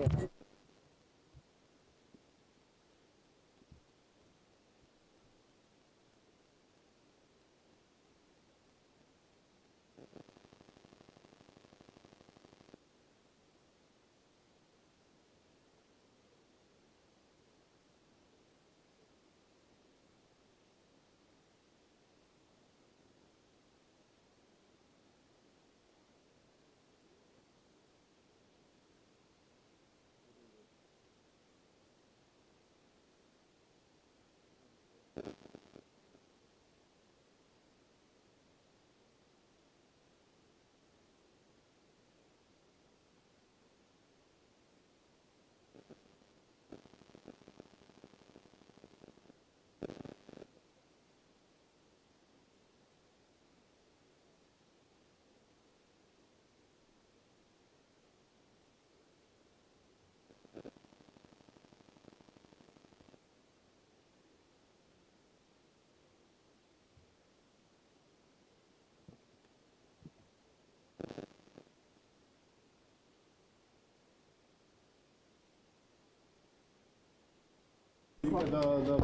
The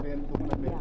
band, the one I made.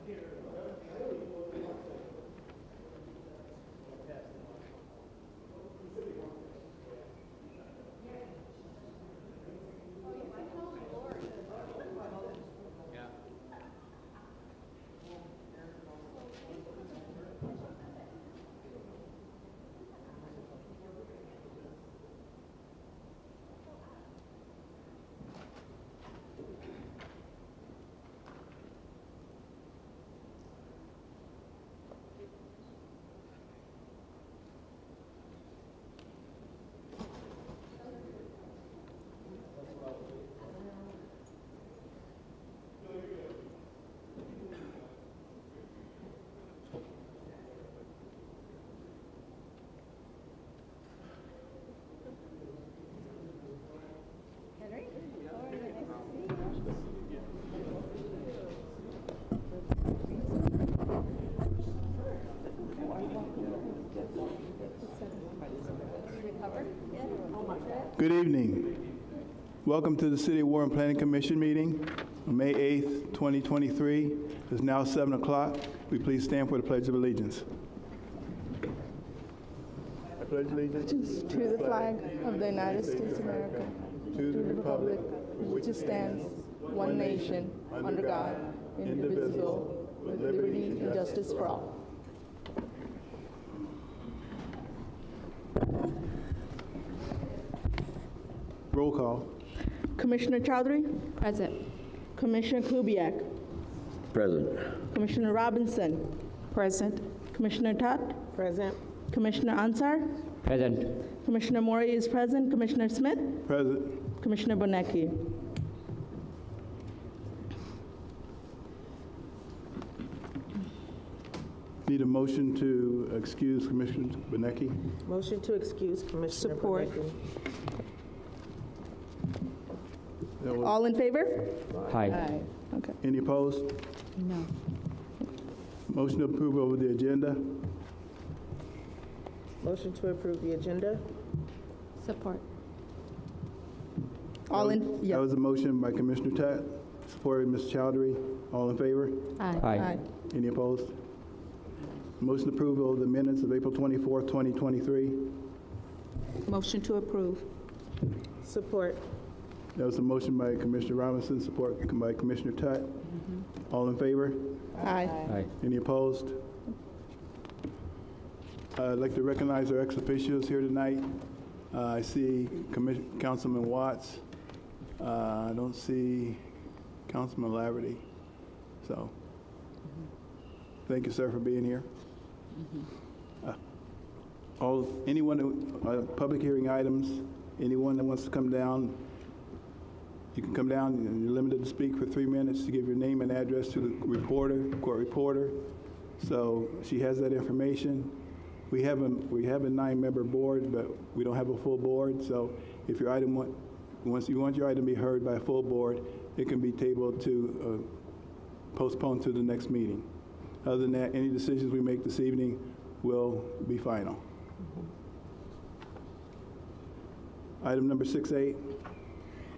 Good. Good evening. Welcome to the City of Warren Planning Commission meeting on May 8th, 2023. It's now 7 o'clock. Will you please stand for the Pledge of Allegiance? I pledge allegiance To the flag of the United States of America, to the republic which stands one nation, under God, indivisible, with liberty and justice for all. Roll call. Commissioner Chowdhury, Present. Commissioner Kubiak, Present. Commissioner Robinson, Present. Commissioner Tutt, Present. Commissioner Ansar, Present. Commissioner Mori is present, Commissioner Smith, Present. Commissioner Bonecki. Need a motion to excuse Commissioner Benecki. Motion to excuse Commissioner Support. Bonecki. That was- All in favor? Aye. Okay. Any opposed? No. Motion to approve over the agenda. Motion to approve the agenda. Support. All in, That yeah. was a motion by Commissioner Tat, supported Ms. Chowdhury. All in favor? Aye. Any opposed? Motion to approve of the minutes of April 24th, 2023. Motion to approve. Support. That was a motion by Commissioner Robinson, support by Commissioner Tat. All in favor? Aye. Aye. Any opposed? I'd like to recognize our ex-officios here tonight. I see Councilman Watts. I don't see Councilman Laverty. So, thank you, sir, for being here. Public hearing items, anyone that wants to come down, you can come down, and you're limited to speak for 3 minutes to give your name and address to the reporter, court reporter. So she has that information. We have a 9-member board, but we don't have a full board. So if your item once you want your item to be heard by a full board, it can be tabled to postponed to the next meeting. Other than that, any decisions we make this evening will be final. Item number 6A.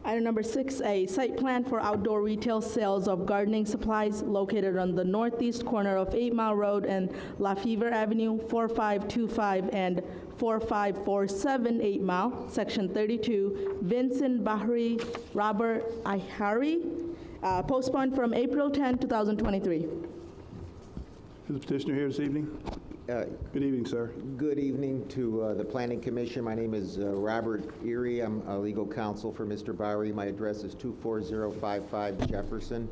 Item number 6A, site plan for outdoor retail sales of gardening supplies located on the northeast corner of 8 Mile Road and LaFever Avenue, 4525 and 4547 8 Mile, Section 32, Vincent Bahri Robert Ihari, postponed from April 10, 2023. Is the petitioner here this evening? Good evening, sir. Good evening to the Planning Commission. My name is Robert Erie. I'm a legal counsel for Mr. Bowery. My address is 24055 Jefferson,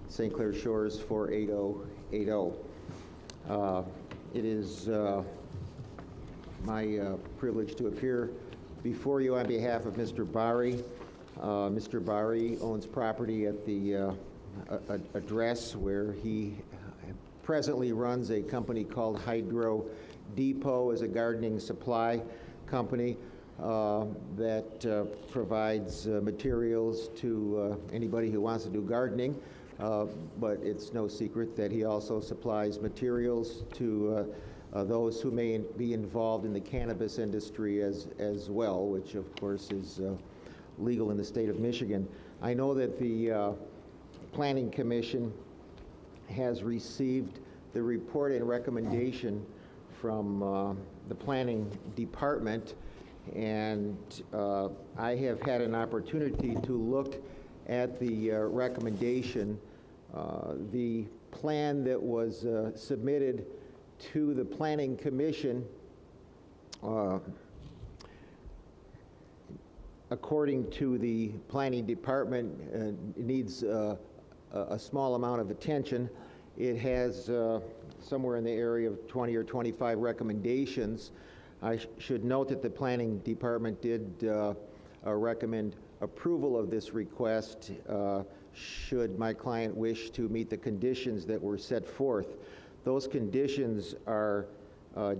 St. Clair Shores 48080. It is my privilege to appear before you on behalf of Mr. Bowery. Mr. Bowery owns property at the address where he presently runs a company called Hydro Depot as a gardening supply company that provides materials to anybody who wants to do gardening. But it's no secret that he also supplies materials to those who may be involved in the cannabis industry as well, which of course is legal in the state of Michigan. I know that the Planning Commission has received the report and recommendation from the Planning Department, and I have had an opportunity to look at the recommendation. The plan that was submitted to the Planning Commission, according to the Planning Department, needs a small amount of attention. It has somewhere in the area of 20 or 25 recommendations. I should note that the Planning Department did recommend approval of this request should my client wish to meet the conditions that were set forth. Those conditions are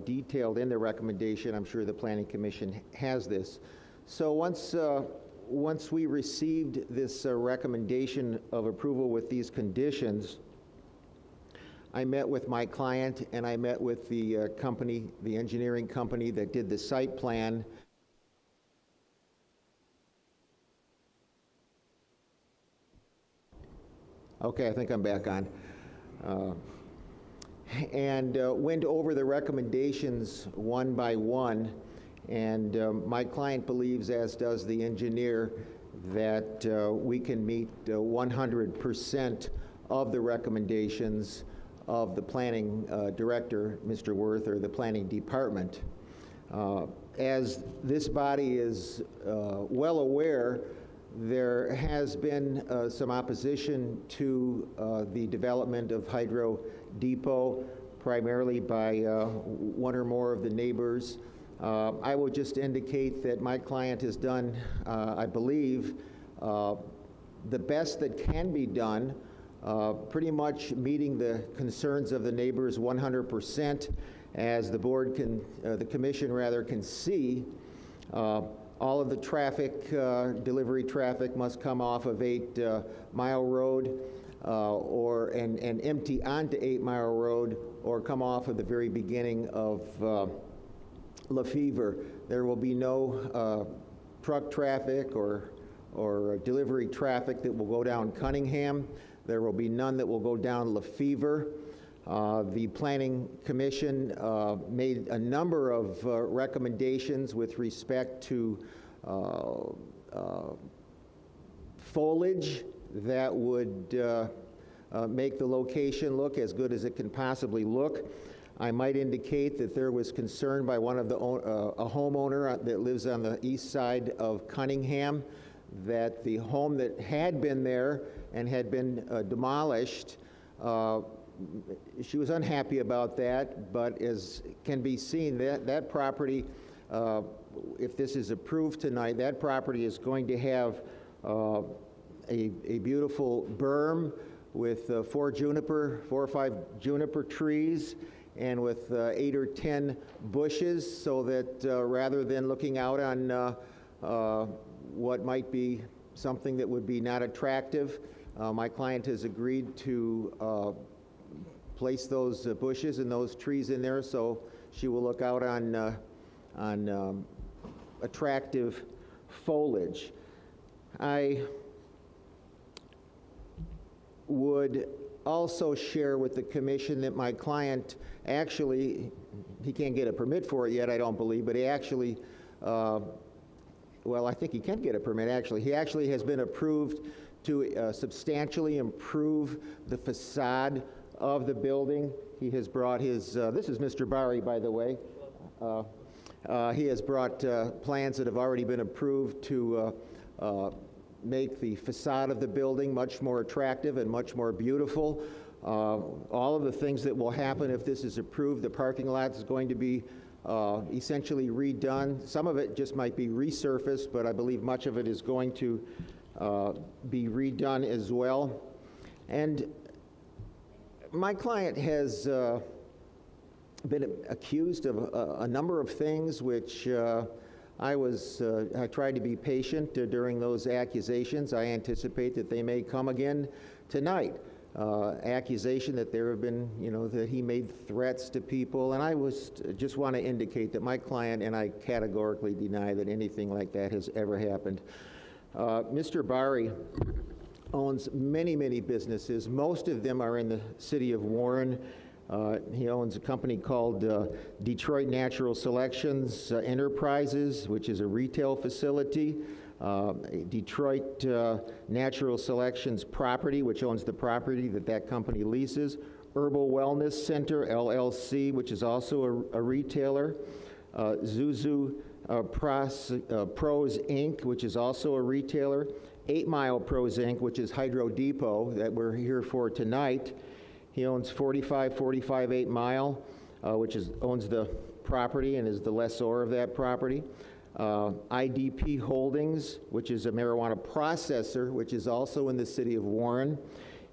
detailed in the recommendation. I'm sure the Planning Commission has this. So once we received this recommendation of approval with these conditions, I met with my client and I met with the company, the engineering company that did the site plan. Okay, I think I'm back on. And went over the recommendations one by one. And my client believes, as does the engineer, that we can meet 100% of the recommendations of the planning director, Mr. Worth, or the planning department. As this body is well aware, there has been some opposition to the development of Hydro Depot, primarily by one or more of the neighbors. I will just indicate that my client has done, I believe, the best that can be done, pretty much meeting the concerns of the neighbors 100%. As the board can, the commission rather, can see, all of the traffic, delivery traffic must come off of 8 Mile Road and empty onto 8 Mile Road or come off of the very beginning of Lefevre. There will be no truck traffic or delivery traffic that will go down Cunningham. There will be none that will go down Lefevre. The Planning Commission made a number of recommendations with respect to foliage that would make the location look as good as it can possibly look. I might indicate that there was concern by one of the a homeowner that lives on the east side of Cunningham that the home that had been there and had been demolished, she was unhappy about that, but as can be seen, that property, if this is approved tonight, that property is going to have a beautiful berm with 4 or 5 juniper trees and with 8 or 10 bushes, so that rather than looking out on what might be something that would be not attractive, my client has agreed to place those bushes and those trees in there, so she will look out on attractive foliage. I would also share with the commission that my client actually, he can't get a permit for it yet, I don't believe, but he actually, well, I think he can get a permit actually. He actually has been approved to substantially improve the facade of the building. He has brought his, this is Mr. Bari, by the way. He has brought plans that have already been approved to make the facade of the building much more attractive and much more beautiful. All of the things that will happen if this is approved, the parking lot is going to be essentially redone. Some of it just might be resurfaced, but I believe much of it is going to be redone as well. And my client has been accused of a number of things which I tried to be patient during those accusations. I anticipate that they may come again tonight. Accusation that there have been, that he made threats to people, and I just want to indicate that my client and I categorically deny that anything like that has ever happened. Mr. Bari owns many, many businesses. Most of them are in the city of Warren. He owns a company called Detroit Natural Selections Enterprises, which is a retail facility. Detroit Natural Selections Property, which owns the property that company leases. Herbal Wellness Center, LLC, which is also a retailer. Zuzu Pros, Inc., which is also a retailer. 8 Mile Pros, Inc., which is Hydro Depot that we're here for tonight. He owns 4545 8 Mile, which owns the property and is the lessor of that property. IDP Holdings, which is a marijuana processor, which is also in the city of Warren.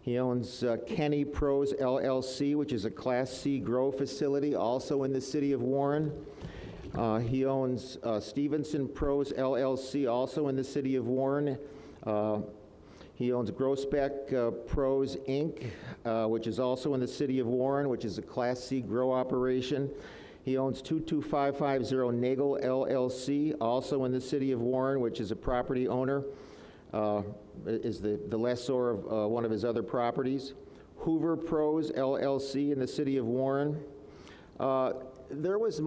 He owns Kenny Pros, LLC, which is a Class C grow facility, also in the city of Warren. He owns Stevenson Pros, LLC, also in the city of Warren. He owns Growspec Pros, Inc., which is also in the city of Warren, which is a Class C grow operation. He owns 22550 Nagel, LLC, also in the city of Warren, which is a property owner, is the lessor of one of his other properties. Hoover Pros, LLC, in the city of Warren. There was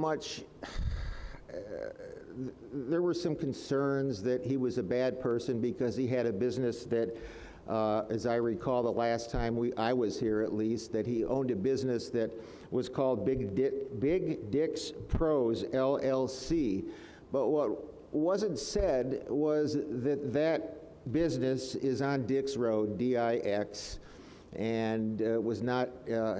there were some concerns that he was a bad person because he had a business that, as I recall the last time I was here at least, that he owned a business that was called Big Dick's Pros LLC. But what wasn't said was that that business is on Dix Road, D-I-X, and was not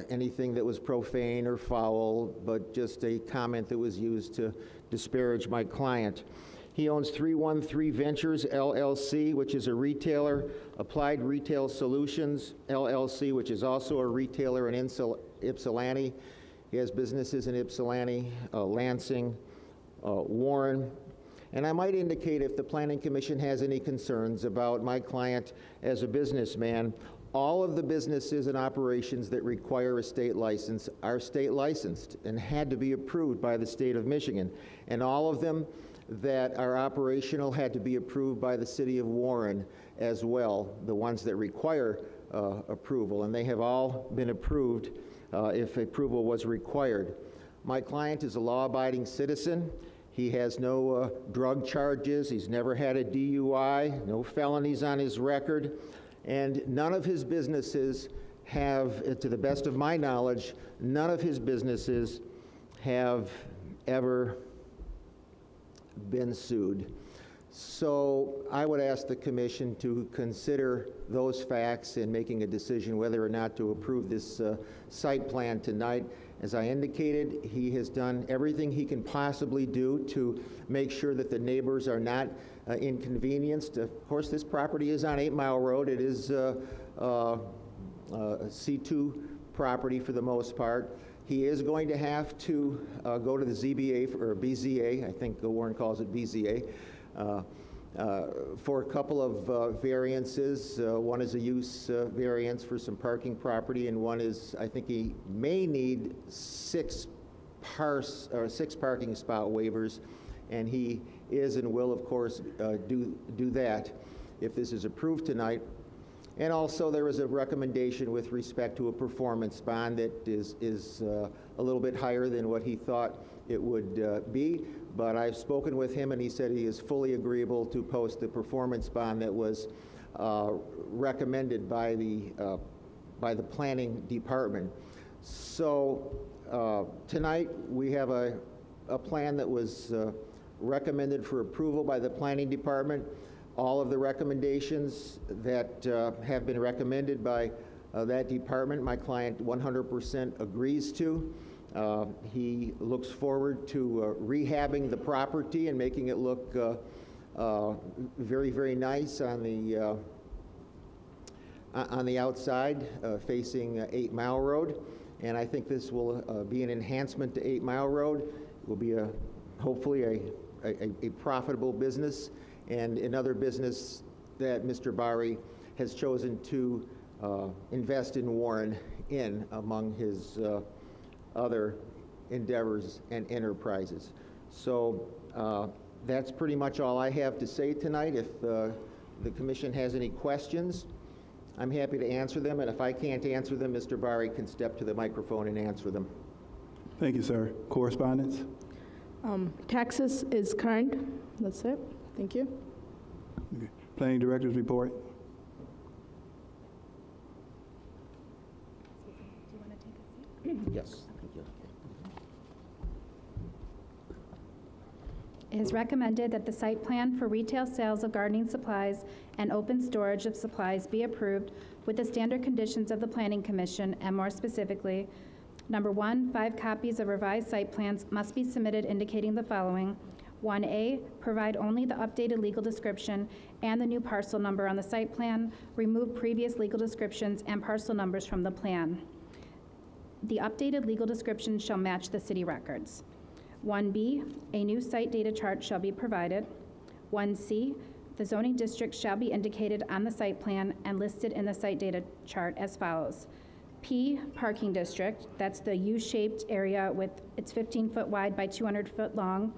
anything that was profane or foul, but just a comment that was used to disparage my client. He owns 313 Ventures LLC, which is a retailer, Applied Retail Solutions LLC, which is also a retailer in Ypsilanti. He has businesses in Ypsilanti, Lansing, Warren. And I might indicate, if the Planning Commission has any concerns about my client as a businessman, all of the businesses and operations that require a state license are state licensed and had to be approved by the state of Michigan. And all of them that are operational had to be approved by the city of Warren as well, the ones that require approval. And they have all been approved if approval was required. My client is a law-abiding citizen. He has no drug charges. He's never had a DUI, no felonies on his record. And none of his businesses have, to the best of my knowledge, none of his businesses have ever been sued. So I would ask the commission to consider those facts in making a decision whether or not to approve this site plan tonight. As I indicated, he has done everything he can possibly do to make sure that the neighbors are not inconvenienced. Of course, this property is on 8 Mile Road. It is a C2 property for the most part. He is going to have to go to the ZBA, or BZA, I think Warren calls it BZA, for a couple of variances. One is a use variance for some parking property, and one is, I think he may need 6 parking spot waivers, and he is and will, of course, do that if this is approved tonight. And also, there is a recommendation with respect to a performance bond that is a little bit higher than what he thought it would be. But I've spoken with him, and he said he is fully agreeable to post the performance bond that was recommended by the planning department. So tonight we have a plan that was recommended for approval by the planning department. All of the recommendations that have been recommended by that department, my client 100% agrees to. He looks forward to rehabbing the property and making it look very, very nice on the outside, facing 8 Mile Road. And I think this will be an enhancement to 8 Mile Road. It will be hopefully a profitable business, and another business that Mr. Bari has chosen to invest in Warren among his other endeavors and enterprises. So that's pretty much all I have to say tonight. If the commission has any questions, I'm happy to answer them, and if I can't answer them, Mr. Bari can step to the microphone and answer them. Thank you, sir. Correspondence? Taxes is current. That's it. Thank you. Okay. Planning Director's report. Yes. It is recommended that the site plan for retail sales of gardening supplies and open storage of supplies be approved with the standard conditions of the Planning Commission, and more specifically, number 1, 5 copies of revised site plans must be submitted indicating the following. 1A, provide only the updated legal description and the new parcel number on the site plan. Remove previous legal descriptions and parcel numbers from the plan. The updated legal description shall match the city records. 1B, a new site data chart shall be provided. 1C, the zoning district shall be indicated on the site plan and listed in the site data chart as follows. P, parking district, that's the U-shaped area with, it's 15-foot wide by 200-foot long,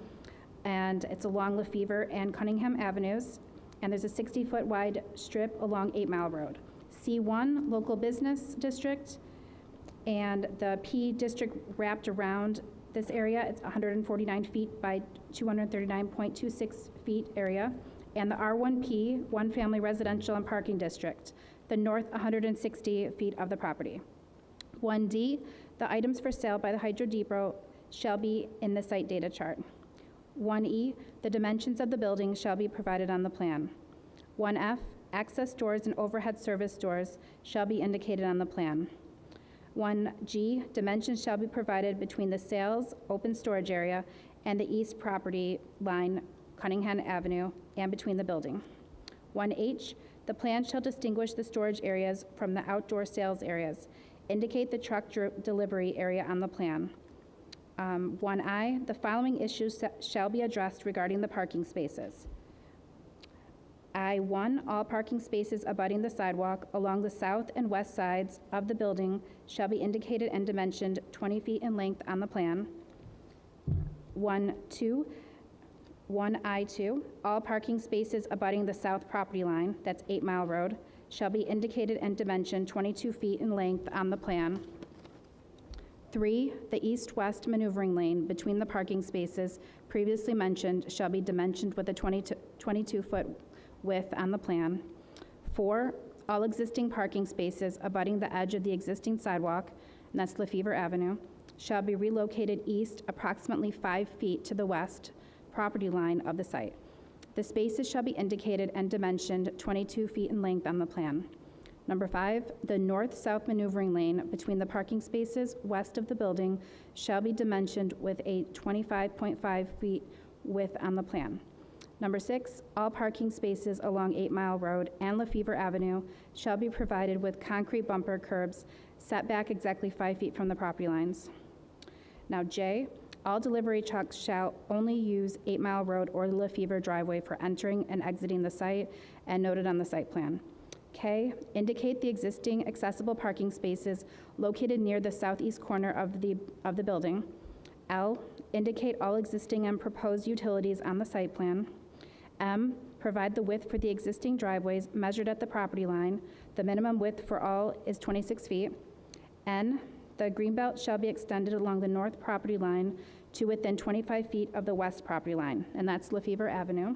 and it's along Lefevre and Cunningham Avenues, and there's a 60-foot wide strip along 8 Mile Road. C1, local business district, and the P district wrapped around this area, it's 149 feet by 239.26 feet area, and the R1P, one family residential and parking district, the north 160 feet of the property. 1D, The items for sale by the Hydro Depot shall be in the site data chart. 1E, the dimensions of the building shall be provided on the plan. 1F, access doors and overhead service doors shall be indicated on the plan. 1G, dimensions shall be provided between the sales open storage area and the east property line, Cunningham Avenue, and between the building. 1H, the plan shall distinguish the storage areas from the outdoor sales areas. Indicate the truck delivery area on the plan. 1I, the following issues shall be addressed regarding the parking spaces. I-1, all parking spaces abutting the sidewalk along the south and west sides of the building shall be indicated and dimensioned 20 feet in length on the plan. 1-2, 1I-2, all parking spaces abutting the south property line, that's 8 Mile Road, shall be indicated and dimensioned 22 feet in length on the plan. 3, the east-west maneuvering lane between the parking spaces previously mentioned shall be dimensioned with a 22-foot width on the plan. 4, all existing parking spaces abutting the edge of the existing sidewalk, and that's Lefevre Avenue, shall be relocated east approximately 5 feet to the west property line of the site. The spaces shall be indicated and dimensioned 22 feet in length on the plan. Number 5, the north-south maneuvering lane between the parking spaces west of the building shall be dimensioned with a 25.5 feet width on the plan. Number 6, all parking spaces along 8 Mile Road and Lefevre Avenue shall be provided with concrete bumper curbs set back exactly 5 feet from the property lines. Now J, all delivery trucks shall only use 8 Mile Road or the Lefevre driveway for entering and exiting the site and noted on the site plan. K, indicate the existing accessible parking spaces located near the southeast corner of the building. L, indicate all existing and proposed utilities on the site plan. M, provide the width for the existing driveways measured at the property line. The minimum width for all is 26 feet. N, the greenbelt shall be extended along the north property line to within 25 feet of the west property line, and that's Lefevre Avenue.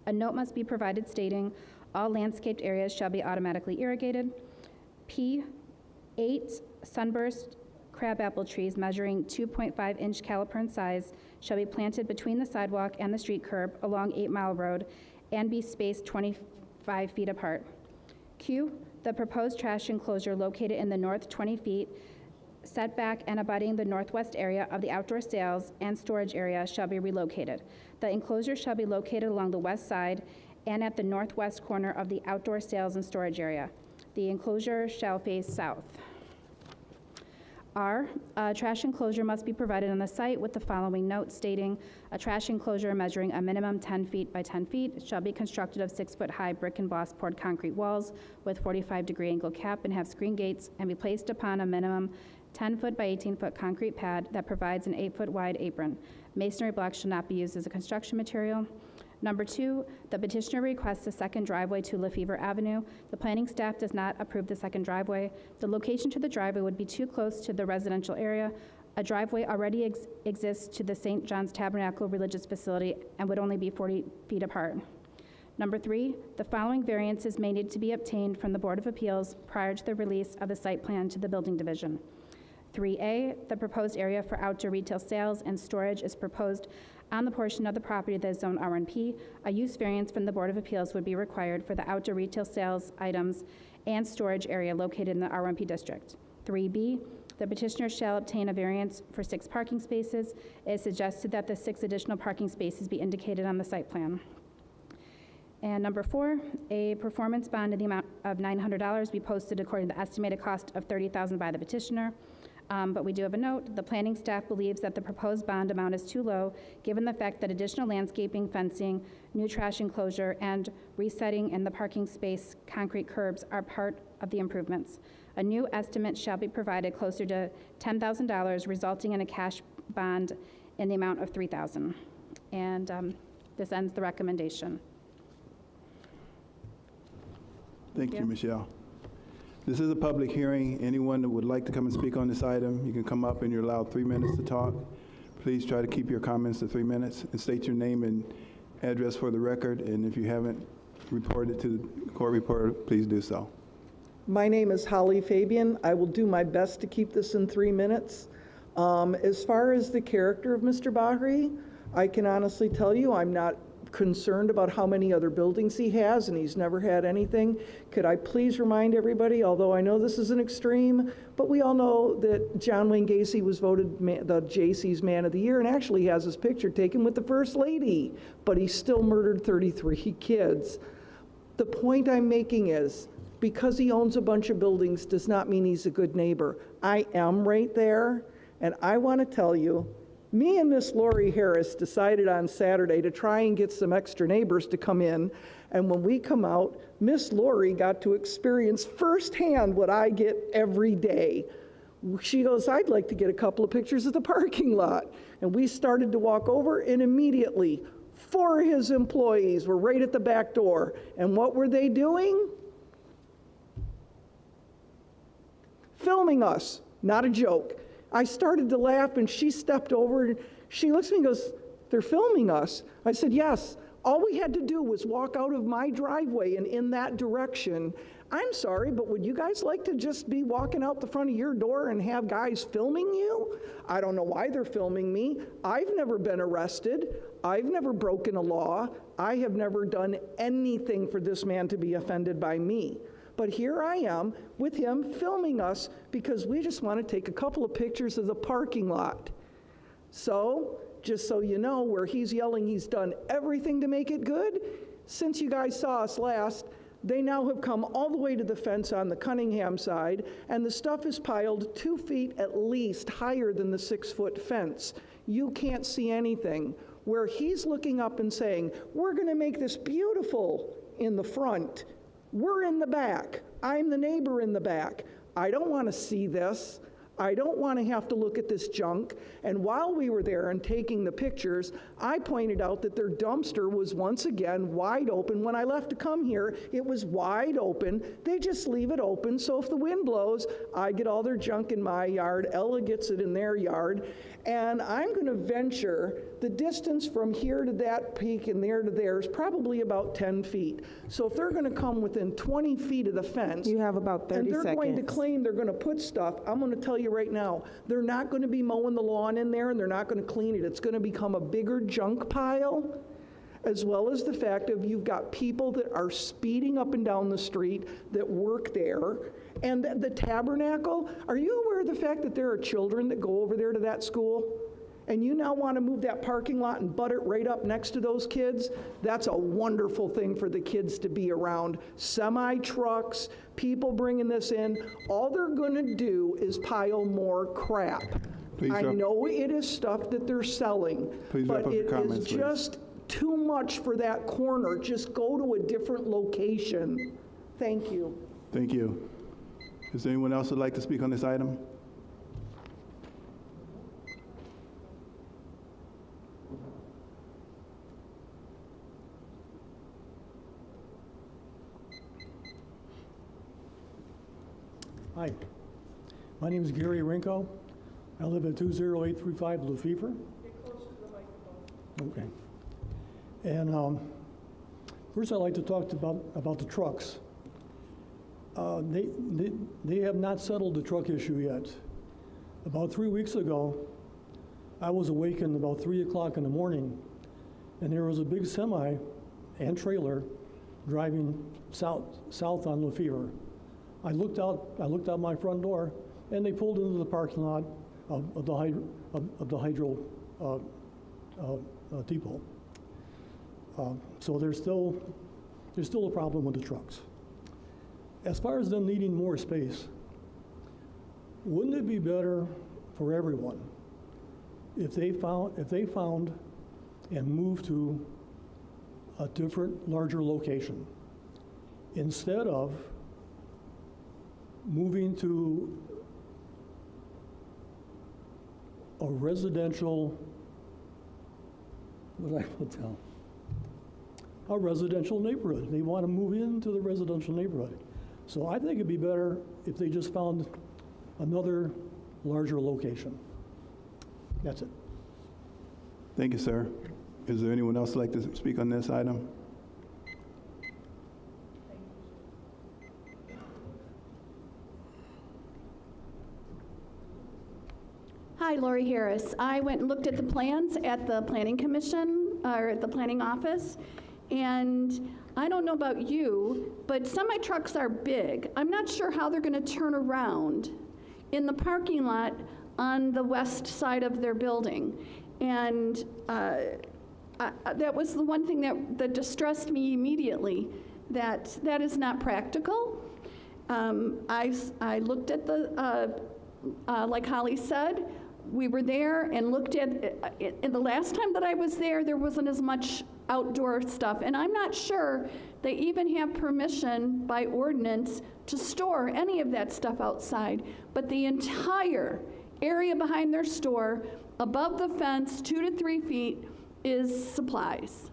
A note must be provided stating all landscaped areas shall be automatically irrigated. P, 8 sunburst crabapple trees measuring 2.5-inch caliper in size shall be planted between the sidewalk and the street curb along 8 Mile Road and be spaced 25 feet apart. Q, the proposed trash enclosure located in the north 20 feet setback and abutting the northwest area of the outdoor sales and storage area shall be relocated. The enclosure shall be located along the west side and at the northwest corner of the outdoor sales and storage area. The enclosure shall face south. R, a trash enclosure must be provided on the site with the following note stating a trash enclosure measuring a minimum 10 feet by 10 feet shall be constructed of 6-foot-high brick and boss poured concrete walls with 45-degree angle cap and have screen gates and be placed upon a minimum 10-foot by 18-foot concrete pad that provides an 8-foot wide apron. Masonry blocks shall not be used as a construction material. Number 2, the petitioner requests a second driveway to Lefevre Avenue. The planning staff does not approve the second driveway. The location to the driveway would be too close to the residential area. A driveway already exists to the St. John's Tabernacle Religious Facility and would only be 40 feet apart. Number 3, the following variances may need to be obtained from the Board of Appeals prior to the release of the site plan to the Building Division. 3A, the proposed area for outdoor retail sales and storage is proposed on the portion of the property that is zoned R1P. A use variance from the Board of Appeals would be required for the outdoor retail sales items and storage area located in the R1P district. 3B, the petitioner shall obtain a variance for 6 parking spaces. It is suggested that the 6 additional parking spaces be indicated on the site plan. And number 4, a performance bond in the amount of $900 be posted according to the estimated cost of $30,000 by the petitioner. But we do have a note. The planning staff believes that the proposed bond amount is too low, given the fact that additional landscaping, fencing, new trash enclosure, and resetting in the parking space concrete curbs are part of the improvements. A new estimate shall be provided closer to $10,000, resulting in a cash bond in the amount of $3,000. And this ends the recommendation. Thank you, Michelle. This is a public hearing. Anyone that would like to come and speak on this item, you can come up and you're allowed 3 minutes to talk. Please try to keep your comments to 3 minutes and state your name and address for the record. And if you haven't reported to the court reporter, please do so. My name is Holly Fabian. I will do my best to keep this in 3 minutes. As far as the character of Mr. Bahri, I can honestly tell you I'm not concerned about how many other buildings he has, and he's never had anything. Could I please remind everybody, although I know this is an extreme, but we all know that John Wayne Gacy was voted the Jaycees Man of the Year, and actually has his picture taken with the First Lady, but he still murdered 33 kids. The point I'm making is, because he owns a bunch of buildings does not mean he's a good neighbor. I am right there, and I want to tell you, me and Miss Lori Harris decided on Saturday to try and get some extra neighbors to come in, and when we come out, Miss Lori got to experience firsthand what I get every day. She goes, I'd like to get a couple of pictures of the parking lot. And we started to walk over, and immediately, 4 of his employees were right at the back door. And what were they doing? Filming us. Not a joke. I started to laugh, and she stepped over, and she looks at me and goes, they're filming us. I said, yes. All we had to do was walk out of my driveway and in that direction. I'm sorry, but would you guys like to just be walking out the front of your door and have guys filming you? I don't know why they're filming me. I've never been arrested. I've never broken a law. I have never done anything for this man to be offended by me. But here I am with him filming us because we just want to take a couple of pictures of the parking lot. So, just so you know, where he's yelling he's done everything to make it good, since you guys saw us last, they now have come all the way to the fence on the Cunningham side, and the stuff is piled 2 feet at least higher than the 6-foot fence. You can't see anything. Where he's looking up and saying, we're going to make this beautiful in the front. We're in the back. I'm the neighbor in the back. I don't want to see this. I don't want to have to look at this junk. And while we were there and taking the pictures, I pointed out that their dumpster was once again wide open. When I left to come here, it was wide open. They just leave it open, so if the wind blows, I get all their junk in my yard, Ella gets it in their yard, and I'm going to venture the distance from here to that peak and there to there is probably about 10 feet. So if they're going to come within 20 feet of the fence, You have about 30 and they're going to seconds. claim they're going to put stuff, I'm going to tell you right now, they're not going to be mowing the lawn in there, and they're not going to clean it. It's going to become a bigger junk pile, as well as the fact of you've got people that are speeding up and down the street that work there. And the Tabernacle, are you aware of the fact that there are children that go over there to that school? And you now want to move that parking lot and butt it right up next to those kids? That's a wonderful thing for the kids to be around. Semi-trucks, people bringing this in, all they're going to do is pile more crap. Please I wrap- know it is stuff that they're selling, Please wrap but up your it comments, is please. just too much for that corner. Just go to a different location. Thank you. Thank you. Is there anyone else who'd like to speak on this item? Hi, my name is Gary Rinko. I live at 20835 Lefevre. Get closer to the microphone. Okay. And first I'd like to talk about the trucks. They have not settled the truck issue yet. About 3 weeks ago, I was awakened about 3 o'clock in the morning, and there was a big semi and trailer driving south on Lefevre. I looked out my front door, and they pulled into the parking lot of the hydro depot. So there's still a problem with the trucks. As far as them needing more space, wouldn't it be better for everyone if they found and moved to a different, larger location instead of moving to a residential, what I will tell, a residential neighborhood. They want to move into the residential neighborhood. So I think it'd be better if they just found another larger location. That's it. Thank you, sir. Is there anyone else who'd like to speak on this item? Lori Harris. I went and looked at the plans at the Planning Commission, or at the Planning Office, and I don't know about you, but semi-trucks are big. I'm not sure how they're going to turn around in the parking lot on the west side of their building. And that was the one thing that distressed me immediately, that is not practical. I looked at the, like Holly said, we were there and looked at, and the last time that I was there wasn't as much outdoor stuff. And I'm not sure they even have permission by ordinance to store any of that stuff outside. But the entire area behind their store, above the fence, 2 to 3 feet, is supplies.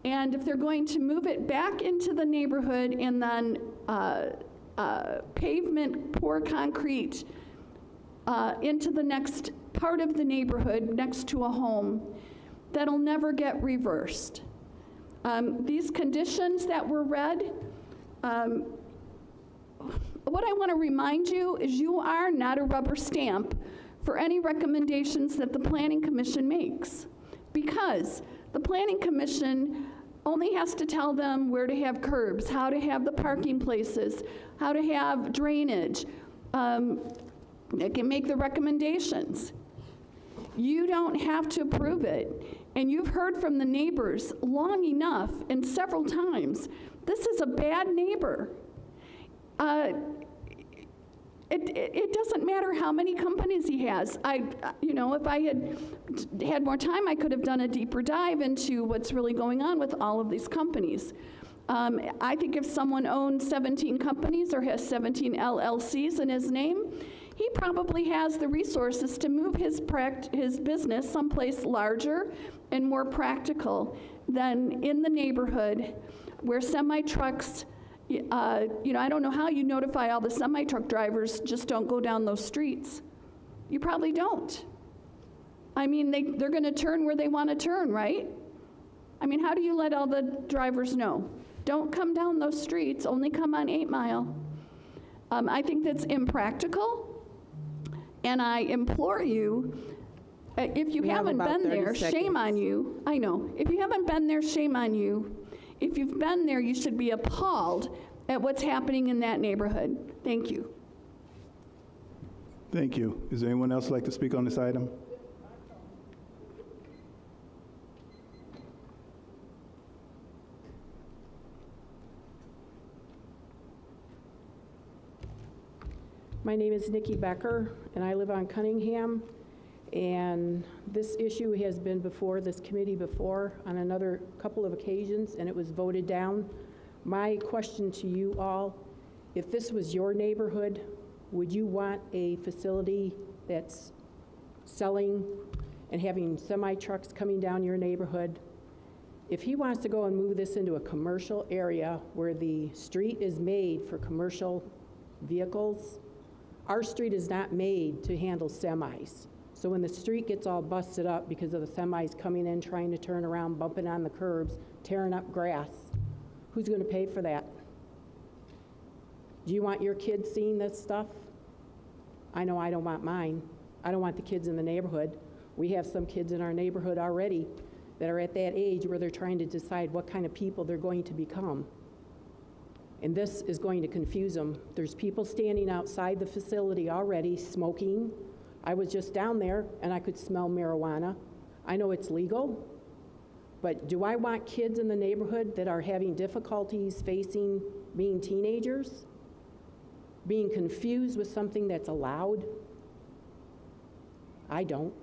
And if they're going to move it back into the neighborhood and then pavement, pour concrete into the next part of the neighborhood next to a home, that'll never get reversed. These conditions that were read, what I want to remind you is you are not a rubber stamp for any recommendations that the Planning Commission makes, because the Planning Commission only has to tell them where to have curbs, how to have the parking places, how to have drainage. They can make the recommendations. You don't have to approve it. And you've heard from the neighbors long enough and several times, this is a bad neighbor. It doesn't matter how many companies he has. If I had more time, I could have done a deeper dive into what's really going on with all of these companies. I think if someone owns 17 companies or has 17 LLCs in his name, he probably has the resources to move his business someplace larger and more practical than in the neighborhood where semi-trucks, I don't know how you notify all the semi-truck drivers, just don't go down those streets. You probably don't. I mean, they're going to turn where they want to turn, right? I mean, how do you let all the drivers know? Don't come down those streets, only come on 8 Mile. I think that's impractical, and I implore you, if you haven't been there, shame on you. I know. If you haven't been there, shame on you. If you've been there, you should be appalled at what's happening in that neighborhood. Thank you. Thank you. Is there anyone else like to speak on this item? My name is Nikki Becker, and I live on Cunningham. And this issue has been before this committee before on another couple of occasions, and it was voted down. My question to you all, if this was your neighborhood, would you want a facility that's selling and having semi-trucks coming down your neighborhood? If he wants to go and move this into a commercial area where the street is made for commercial vehicles, our street is not made to handle semis. So when the street gets all busted up because of the semis coming in, trying to turn around, bumping on the curbs, tearing up grass, who's going to pay for that? Do you want your kids seeing this stuff? I know I don't want mine. I don't want the kids in the neighborhood. We have some kids in our neighborhood already that are at that age where they're trying to decide what kind of people they're going to become. And this is going to confuse them. There's people standing outside the facility already smoking. I was just down there and I could smell marijuana. I know it's legal, but do I want kids in the neighborhood that are having difficulties facing being teenagers, being confused with something that's allowed? I don't.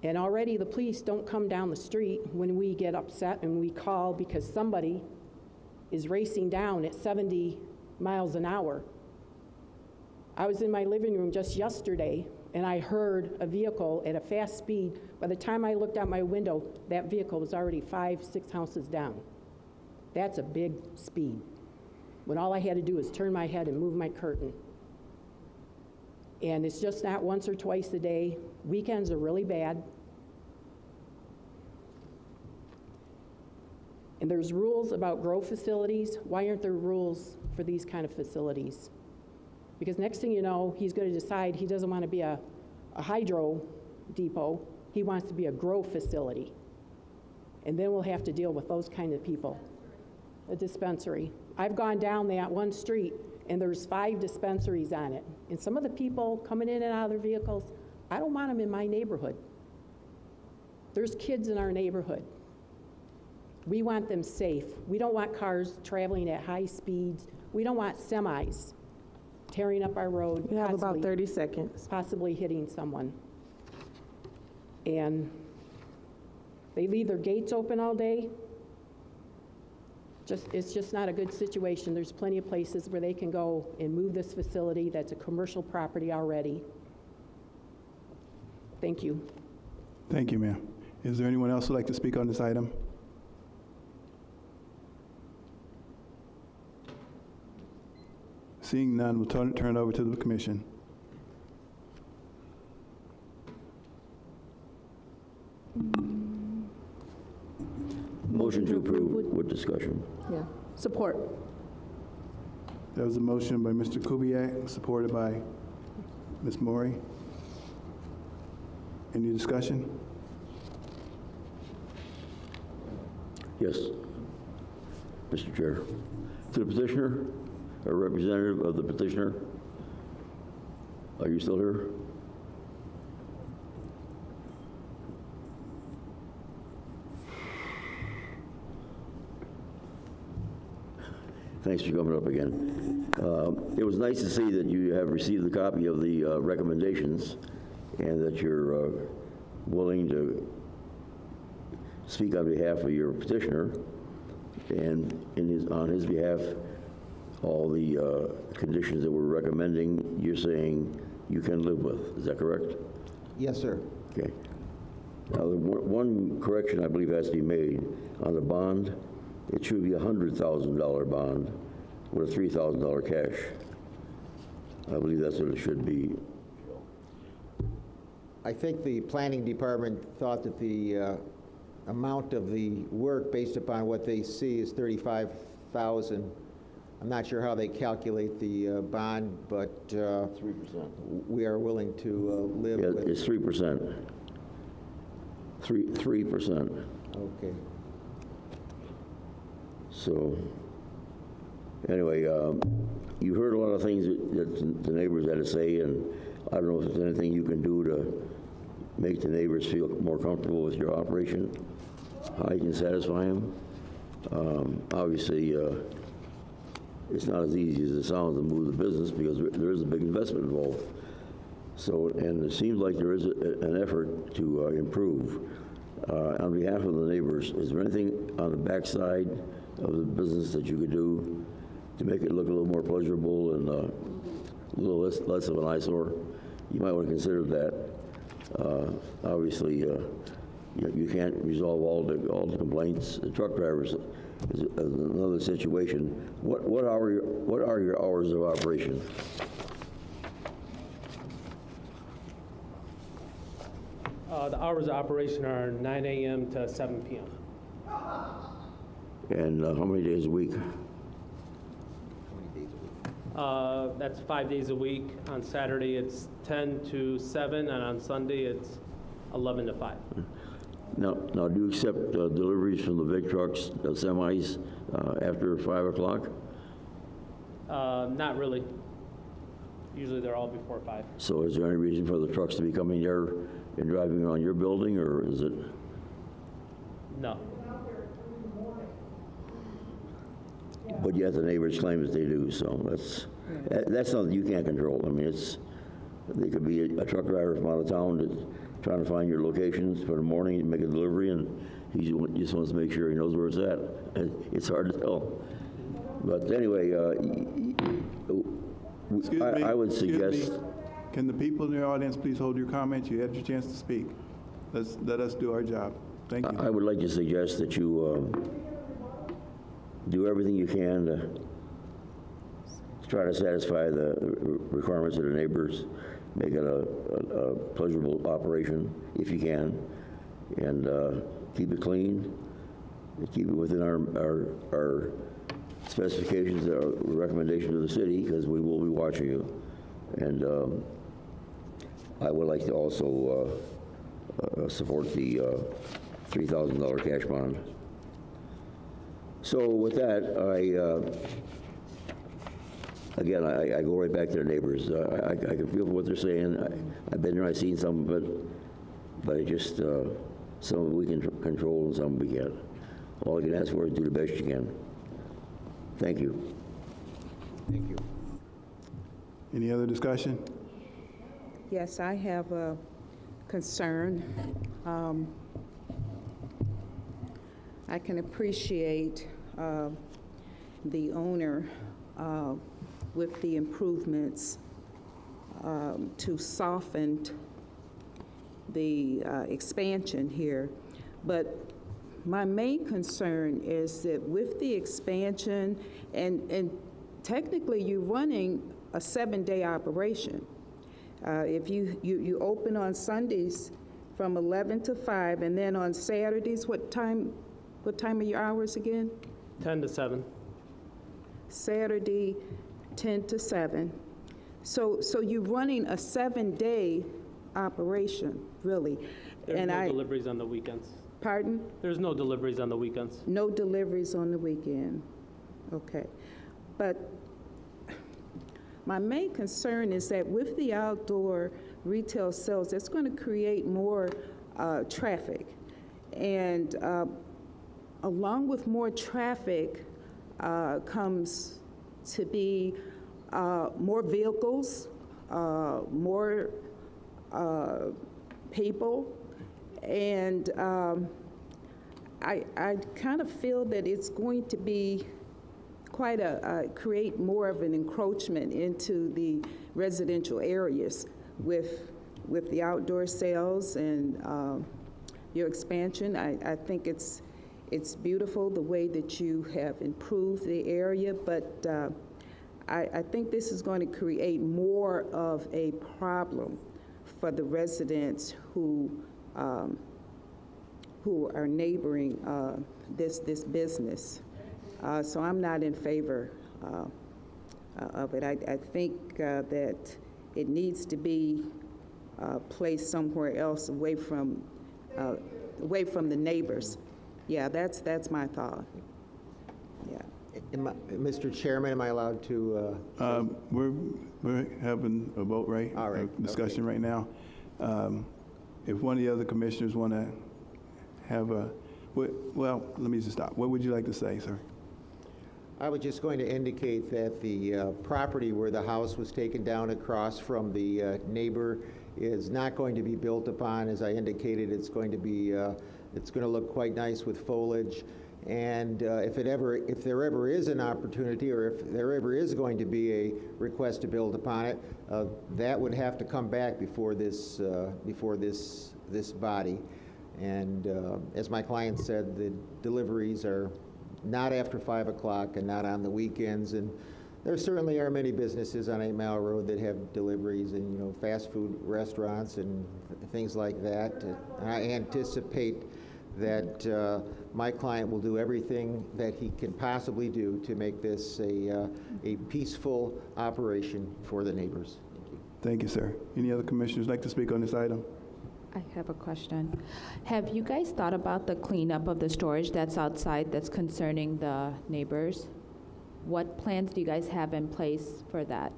And already the police don't come down the street when we get upset and we call because somebody is racing down at 70 miles an hour. I was in my living room just yesterday, and I heard a vehicle at a fast speed. By the time I looked out my window, that vehicle was already 5-6 houses down. That's a big speed, when all I had to do was turn my head and move my curtain. And it's just not once or twice a day. Weekends are really bad. And there's rules about grow facilities. Why aren't there rules for these kind of facilities? Because next thing you know, he's going to decide he doesn't want to be a a hydro depot. He wants to be a grow facility. And then we'll have to deal with those kind of people. A dispensary. I've gone down that one street, and there's 5 dispensaries on it. And some of the people coming in and out of their vehicles, I don't want them in my neighborhood. There's kids in our neighborhood. We want them safe. We don't want cars traveling at high speeds. We don't want semis tearing up our road. You have about 30 seconds. Possibly hitting someone. And they leave their gates open all day. It's just not a good situation. There's plenty of places where they can go and move this facility that's a commercial property already. Thank you. Thank you, ma'am. Is there anyone else who'd like to speak on this item? Seeing none, we'll turn it over to the commission. Motion to approve with discussion. Yeah. Support. There was a motion by Mr. Kubiak, supported by Ms. Maury. Any discussion? Yes. Mr. Chair. To the petitioner, or representative of the petitioner, are you still here? Thanks for coming up again. It was nice to see that you have received a copy of the recommendations and that you're willing to speak on behalf of your petitioner and on his behalf, all the conditions that we're recommending, you're saying you can live with. Is that correct? Yes, sir. Okay. Now, the one correction I believe has to be made on the bond. It should be a $100,000 bond with a $3,000 cash. I believe that's what it should be. I think the planning department thought that the amount of the work based upon what they see is $35,000. I'm not sure how they calculate the bond, but 3%. we are willing to live Yeah, with. it's 3%. 3%. Okay. So, anyway, you heard a lot of things that the neighbors had to say, and I don't know if there's anything you can do to make the neighbors feel more comfortable with your operation, how you can satisfy them. Obviously, it's not as easy as it sounds to move the business because there is a big investment involved. So, and it seems like there is an effort to improve. On behalf of the neighbors, is there anything on the backside of the business that you could do to make it look a little more pleasurable and a little less of an eyesore? You might want to consider that. Obviously, you can't resolve all the complaints. The truck drivers is another situation. What are your hours of operation? The hours of operation are 9 a.m. to 7 p.m. And how many days a week? That's 5 days a week. On Saturday, it's 10 to 7, and on Sunday, it's 11 to 5. Now, do you accept deliveries from the big trucks, semis, after 5 o'clock? Not really. Usually, they're all before 5. So is there any reason for the trucks to be coming here and driving around your building, or is it? No. But yet the neighbors claim that they do, so that's something you can't control. I mean, they could be a truck driver from out of town that's trying to find your locations for the morning and make a delivery, and he just wants to make sure he knows where it's at. It's hard to tell. But anyway, I would suggest. Can the people in the audience please hold your comments? You had your chance to speak. Let us do our job. Thank you. I would like to suggest that you do everything you can to try to satisfy the requirements of the neighbors, make it a pleasurable operation if you can, and keep it clean, keep it within our specifications, our recommendation to the city, because we will be watching you. And I would like to also support the $3,000 cash bond. So with that, again, I go right back to the neighbors. I can feel what they're saying. I've been there, I've seen some of it, but it just, some of it we can control and some we can't. All you can ask for is do the best you can. Thank you. Thank you. Any other discussion? Yes, I have a concern. I can appreciate the owner with the improvements to soften the expansion here. But my main concern is that with the expansion, and technically you're running a 7-day operation. If you open on Sundays from 11 to 5, and then on Saturdays, what time are your hours again? 10 to 7. Saturday, 10 to 7. So you're running a 7-day operation, really. There's no deliveries on the weekends. Pardon? There's no deliveries on the weekends. No deliveries on the weekend. Okay. But my main concern is that with the outdoor retail sales, it's going to create more traffic. And along with more traffic comes to be more vehicles, more people, and I kind of feel that it's going to be quite create more of an encroachment into the residential areas with the outdoor sales and your expansion. I think it's beautiful the way that you have improved the area, but I think this is going to create more of a problem for the residents who are neighboring this business. So I'm not in favor of it. I think that it needs to be placed somewhere else, away from the neighbors. Yeah, that's my thought. Yeah. Mr. Chairman, am I allowed to? We're having a vote, right? All right, A discussion right now. If one of the other commissioners want to have well, let me just stop. What would you like to say, sir? I was just going to indicate that the property where the house was taken down across from the neighbor is not going to be built upon. As I indicated, it's going to be, it's going to look quite nice with foliage. And if there ever is an opportunity, or if there ever is going to be a request to build upon it, that would have to come back before this body. And as my client said, the deliveries are not after 5 o'clock and not on the weekends. And there certainly are many businesses on 8 Mile Road that have deliveries, and fast food restaurants and things like that. And I anticipate that my client will do everything that he can possibly do to make this a peaceful operation for the neighbors. Thank you. Thank you, sir. Any other commissioners like to speak on this item? I have a question. Have you guys thought about the cleanup of the storage that's outside that's concerning the neighbors? What plans do you guys have in place for that?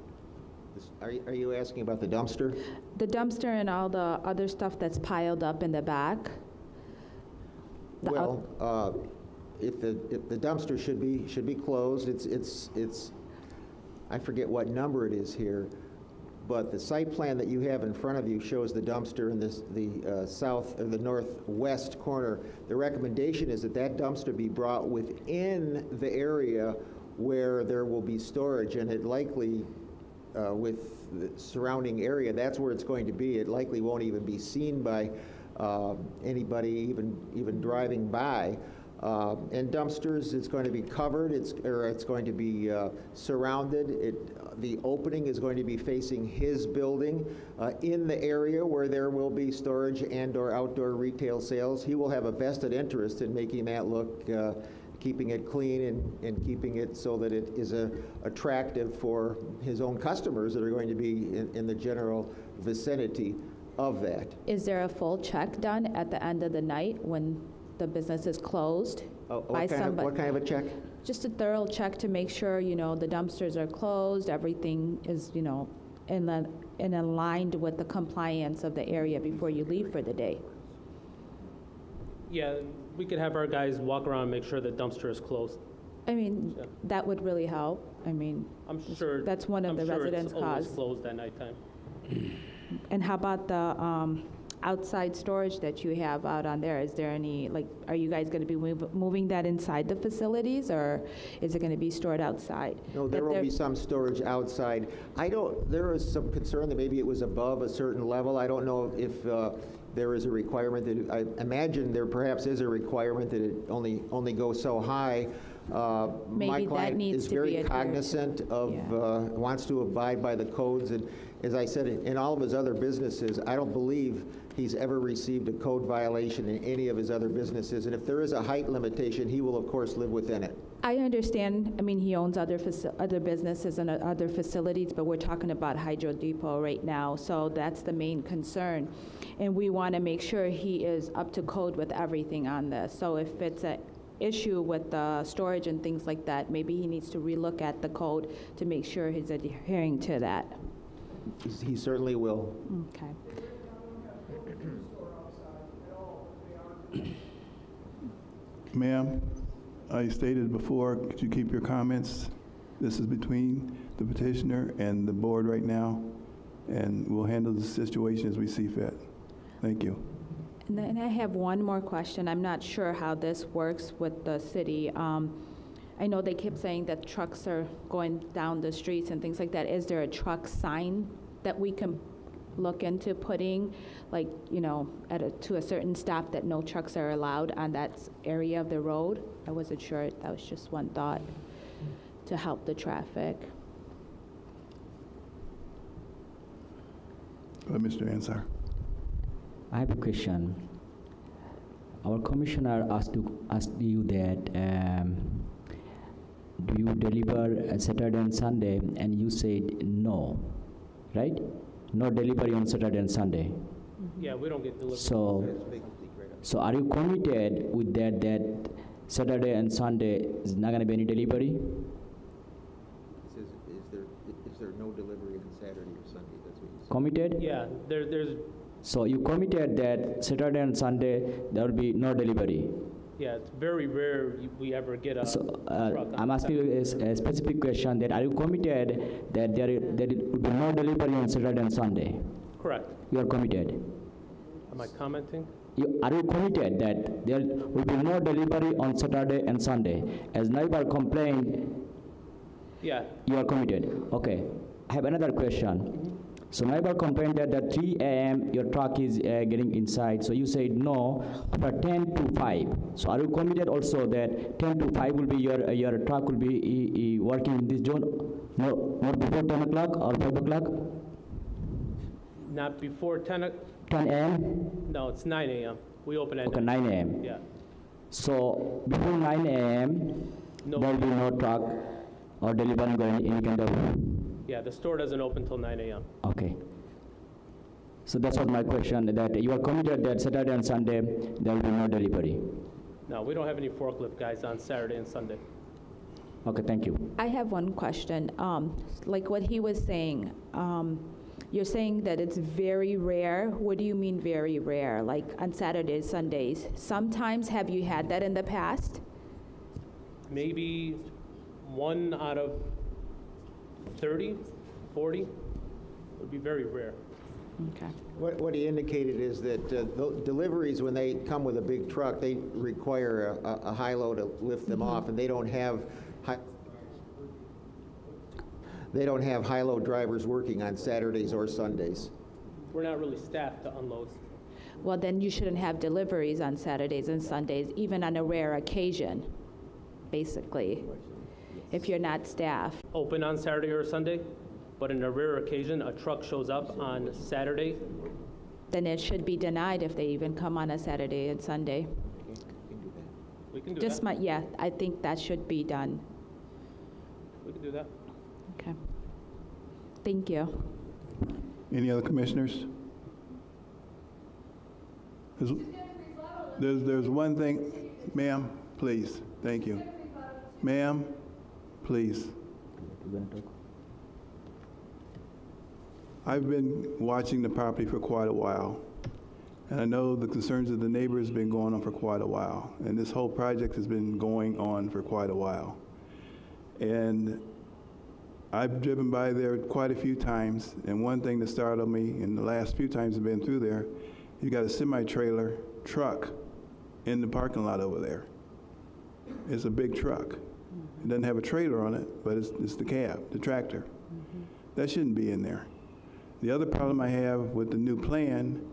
Are you asking about the dumpster? The dumpster and all the other stuff that's piled up in the back? Well, if the dumpster should be closed, it's I forget what number it is here, but the site plan that you have in front of you shows the dumpster in the south or the northwest corner. The recommendation is that dumpster be brought within the area where there will be storage, and it likely with the surrounding area, that's where it's going to be. It likely won't even be seen by anybody even driving by. And dumpsters, it's going to be covered, it's going to be surrounded. The opening is going to be facing his building in the area where there will be storage and/or outdoor retail sales. He will have a vested interest in making that look, keeping it clean and keeping it so that it is attractive for his own customers that are going to be in the general vicinity. of that. Is there a full check done at the end of the night when the business is closed by somebody? What kind of a check? Just a thorough check to make sure, you know, the dumpsters are closed, everything is, you know, in aligned with the compliance of the area before you leave for the day. Yeah, we could have our guys walk around and make sure the dumpster is closed. I mean, Yeah. that would really help. I mean, I'm sure. that's one of the residents' I'm sure it's cause. always closed at nighttime. And how about the outside storage that you have out on there? Is there any, like, are you guys going to be moving that inside the facilities, or is it going to be stored outside? No, there will be some storage outside. There is some concern that maybe it was above a certain level. I don't know if there is a requirement that, I imagine there perhaps is a requirement that it only goes so high. My Maybe that client needs is to be very addressed. cognizant of, wants to abide by the codes, and as I said, in all of his other businesses, I don't believe he's ever received a code violation in any of his other businesses, and if there is a height limitation, he will of course live within it. I understand, I mean, he owns other businesses and other facilities, but we're talking about Hydro Depot right now, so that's the main concern. And we want to make sure he is up to code with everything on this. So if it's an issue with the storage and things like that, maybe he needs to relook at the code to make sure he's adhering to that. He certainly will. Okay. Ma'am, I stated before, could you keep your comments? This is between the petitioner and the board right now, and we'll handle the situation as we see fit. Thank you. And then I have one more question. I'm not sure how this works with the city. I know they keep saying that trucks are going down the streets and things like that. Is there a truck sign that we can look into putting, like, you know, to a certain stop that no trucks are allowed on that area of the road? I wasn't sure. That was just one thought to help the traffic. Mr. Ansar. I have a question. Our commissioner asked you that do you deliver Saturday and Sunday, and you said no, right? No delivery on Saturday and Sunday. Yeah, we don't get delivery. So are you committed with that Saturday and Sunday is not going to be any delivery? He says, is there no delivery on Saturday or Sunday? That's what he said. Committed? Yeah, there's, So you committed that Saturday and Sunday there will be no delivery. yeah, it's very rare we ever get a So truck. I'm asking you a specific question, that are you committed that there will be no delivery on Saturday and Sunday? Correct. You are committed. Am I commenting? Are you committed that there will be no delivery on Saturday and Sunday? As neighbor complained, Yeah, you are committed. Okay. I have another question. So neighbor complained that at 3 a.m. your truck is getting inside. So you said no for 10 to 5. So are you committed also that 10 to 5 will be your truck will be working in this zone? No, not before 10 o'clock or 5 o'clock? not before 10 a.m.? No, it's 9 a.m. We open at Okay, 9 a.m. Yeah. So before 9 a.m. No. there will be no truck or delivery going any kind of. Yeah, the store doesn't open till 9 a.m. Okay. So that's what my question, that you are committed that Saturday and Sunday there will be no delivery. No, we don't have any forklift guys on Saturday and Sunday. Okay, thank you. I have one question. Like what he was saying, you're saying that it's very rare. What do you mean very rare? Like on Saturdays, Sundays? Sometimes, have you had that in the past? Maybe 1 out of 30, 40 would be very rare. Okay. What he indicated is that deliveries, when they come with a big truck, they require a high-low to lift them off, and they don't have high-low drivers working on Saturdays or Sundays. We're not really staffed to unload. Well, then you shouldn't have deliveries on Saturdays and Sundays, even on a rare occasion, basically, if you're not staffed. Open on Saturday or Sunday, but in a rare occasion, a truck shows up on Saturday. Then it should be denied if they even come on a Saturday and Sunday. We can do Just that. yeah, I think that should be done. We can do that. Okay. Thank you. Any other commissioners? There's one thing, ma'am, please, thank you. Ma'am, please. I've been watching the property for quite a while, and I know the concerns of the neighbors have been going on for quite a while, and this whole project has been going on for quite a while. And I've driven by there quite a few times, and one thing that startled me in the last few times I've been through there, you got a semi-trailer truck in the parking lot over there. It's a big truck. It doesn't have a trailer on it, but it's the cab, the tractor. That shouldn't be in there. The other problem I have with the new plan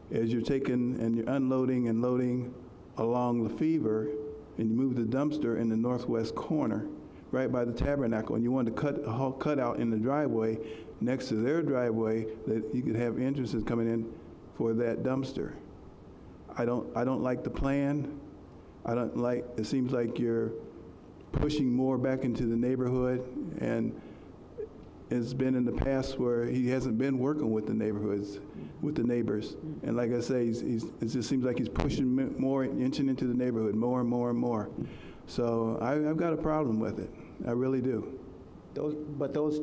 is you're taking and you're unloading and loading along Lefevre, and you move the dumpster in the northwest corner, right by the Tabernacle, and you want to cut a whole cutout in the driveway next to their driveway that you could have entrances coming in for that dumpster. I don't like the plan. It seems like you're pushing more back into the neighborhood, and it's been in the past where he hasn't been working with the neighborhoods, with the neighbors. And like I say, it just seems like he's pushing more, inching into the neighborhood more and more and more. So I've got a problem with it. I really do. But those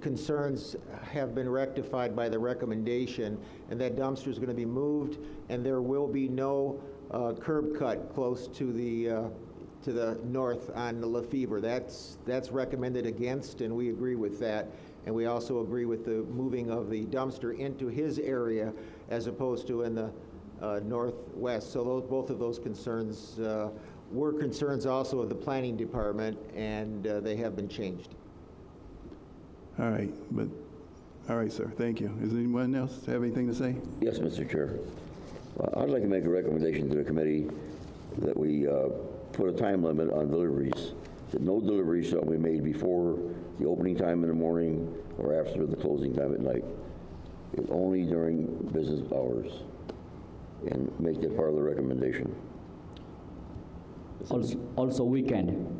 concerns have been rectified by the recommendation, and that dumpster is going to be moved, and there will be no curb cut close to the north on the Lefevre. That's recommended against, and we agree with that. And we also agree with the moving of the dumpster into his area as opposed to in the northwest. So both of those concerns were concerns also of the planning department, and they have been changed. All right, sir, thank you. Does anyone else have anything to say? Yes, Mr. Chair. I'd like to make a recommendation to the committee that we put a time limit on deliveries, that no deliveries shall be made before the opening time in the morning or after the closing time at night. It's only during business hours, and make that part of the recommendation. Also weekend,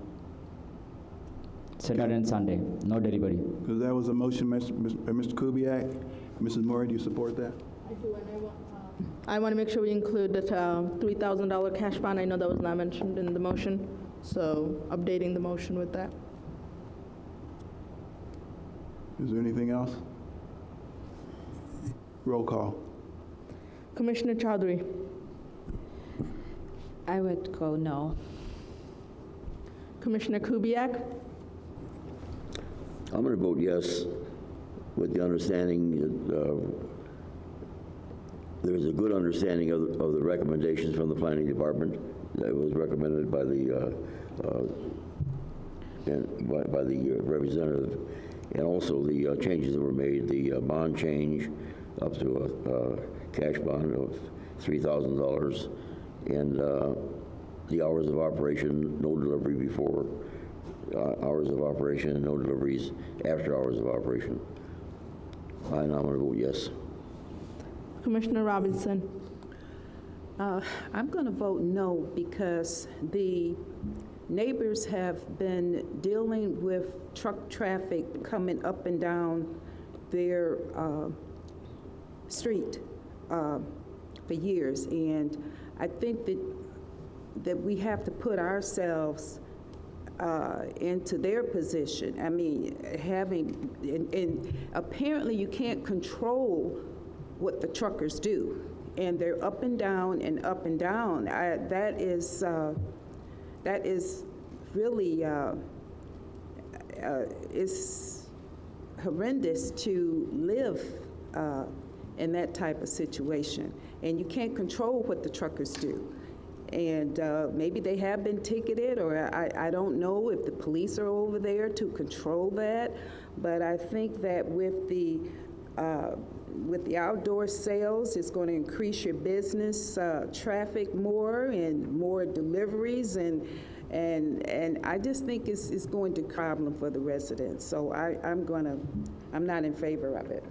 Saturday and Sunday, no delivery. Because that was a motion by Mr. Kubiak. Mrs. Murray, do you support that? I do, and I want to make sure we include the $3,000 cash bond. I know that was not mentioned in the motion, so updating the motion with that. Is there anything else? Roll call. Commissioner Chowdhury. I would go no. Commissioner Kubiak. I'm going to vote yes, with the understanding that there's a good understanding of the recommendations from the planning department that was recommended by the representative, and also the changes that were made, the bond change up to a cash bond of $3,000, and the hours of operation, no delivery before hours of operation, and no deliveries after hours of operation. And I'm going to vote yes. Commissioner Robinson. I'm going to vote no because the neighbors have been dealing with truck traffic coming up and down their street for years, and I think that we have to put ourselves into their position. I mean, and apparently you can't control what the truckers do, and they're up and down and up and down. That is really it's horrendous to live in that type of situation, and you can't control what the truckers do. And maybe they have been ticketed, or I don't know if the police are over there to control that, but I think that with the outdoor sales, it's going to increase your business traffic more and more deliveries, and I just think it's going to be a problem for the residents. So I'm not in favor of it.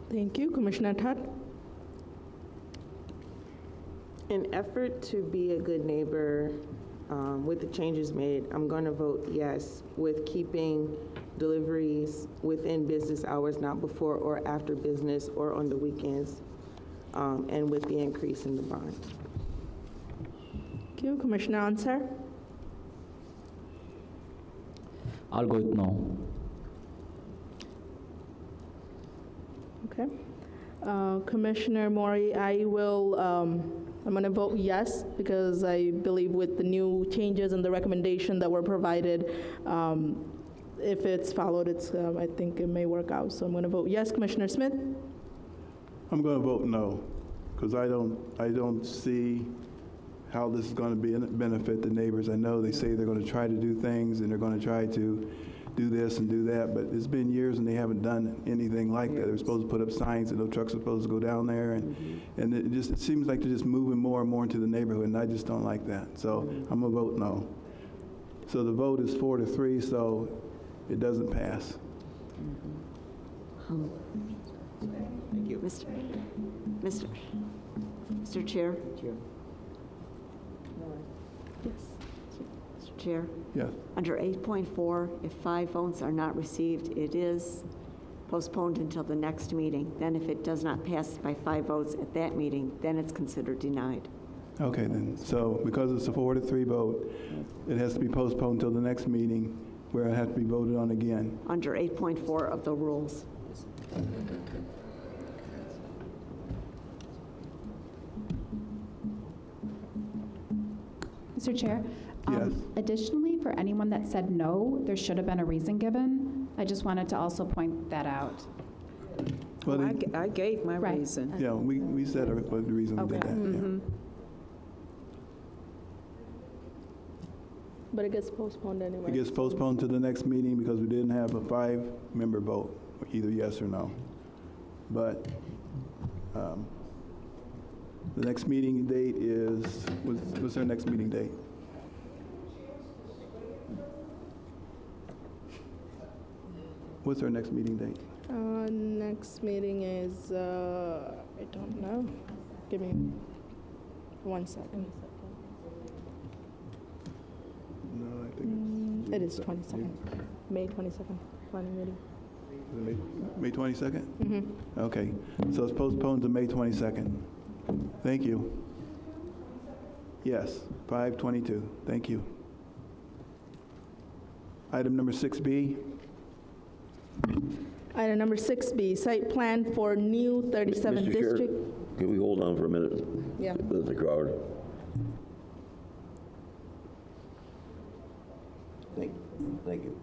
Thank you. Commissioner Todd. In effort to be a good neighbor, with the changes made, I'm going to vote yes with keeping deliveries within business hours, not before or after business or on the weekends. and with the increase in the bond. Thank you. Commissioner Ansar? I'll go with no. Okay. Commissioner Mori, I'm going to vote yes because I believe with the new changes and the recommendation that were provided, if it's followed, I think it may work out. So I'm going to vote yes. Commissioner Smith? I'm going to vote no, because I don't see how this is going to benefit the neighbors. I know they say they're going to try to do things and they're going to try to do this and do that, but it's been years and they haven't done anything like that. They're supposed to put up signs and those trucks are supposed to go down there, and it seems like they're just moving more and more into the neighborhood, and I just don't like that. So I'm going to vote no. So the vote is 4-3, so it doesn't pass. Thank you. Mr. Chair? Mr. Chair? Yes. Under 8.4, if 5 votes are not received, it is postponed until the next meeting. Then if it does not pass by 5 votes at that meeting, then it's considered denied. Okay, then. So because it's a 4-3 vote, it has to be postponed until the next meeting where it has to be voted on again. Under 8.4 of the rules. Mr. Chair? Yes. Additionally, for anyone that said no, there should have been a reason given. I just wanted to also point that out. Well, Well, I gave my Right. reason. yeah, we said what the reason we did Okay. that. Yeah. But it gets postponed anyway. It gets postponed to the next meeting because we didn't have a 5-member vote, either yes or no. But the next meeting date is, what's our next meeting date? What's our next meeting date? Next meeting is, I don't know. Give me 1 second. No, I think It is 22nd, May 22nd, planning meeting. it's May 22nd? Okay, so it's postponed to May 22nd. Thank you. Yes, 5/22, thank you. Item number 6B. Item number 6B, site plan for new 37 Mr. Chair, district. can we hold on for a minute? Yeah. With the crowd. Thank you.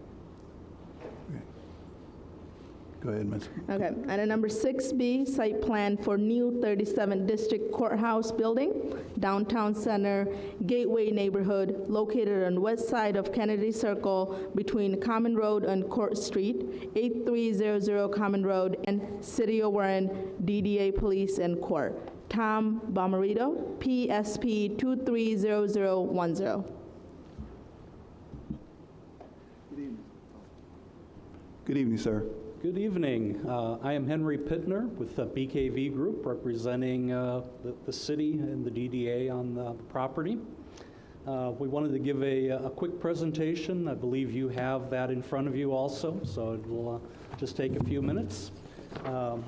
Go ahead, Ms. Okay, item number 6B, site plan for new 37 district courthouse building, downtown center, Gateway neighborhood, located on west side of Kennedy Circle between Common Road and Court Street, 8300 Common Road, and City of Warren, DDA Police and Court. Tom Bomarito, PSP 230010. Good evening, sir. Good evening. I am Henry Pittner with the BKV Group, representing the city and the DDA on the property. We wanted to give a quick presentation. I believe you have that in front of you also, so it will just take a few minutes.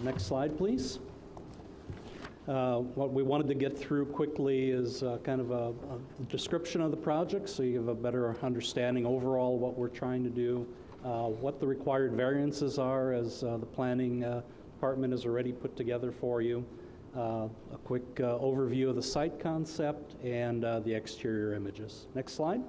Next slide, please. What we wanted to get through quickly is kind of a description of the project, so you have a better understanding overall what we're trying to do. What the required variances are, as the planning department has already put together for you, a quick overview of the site concept, and the exterior images. Next slide.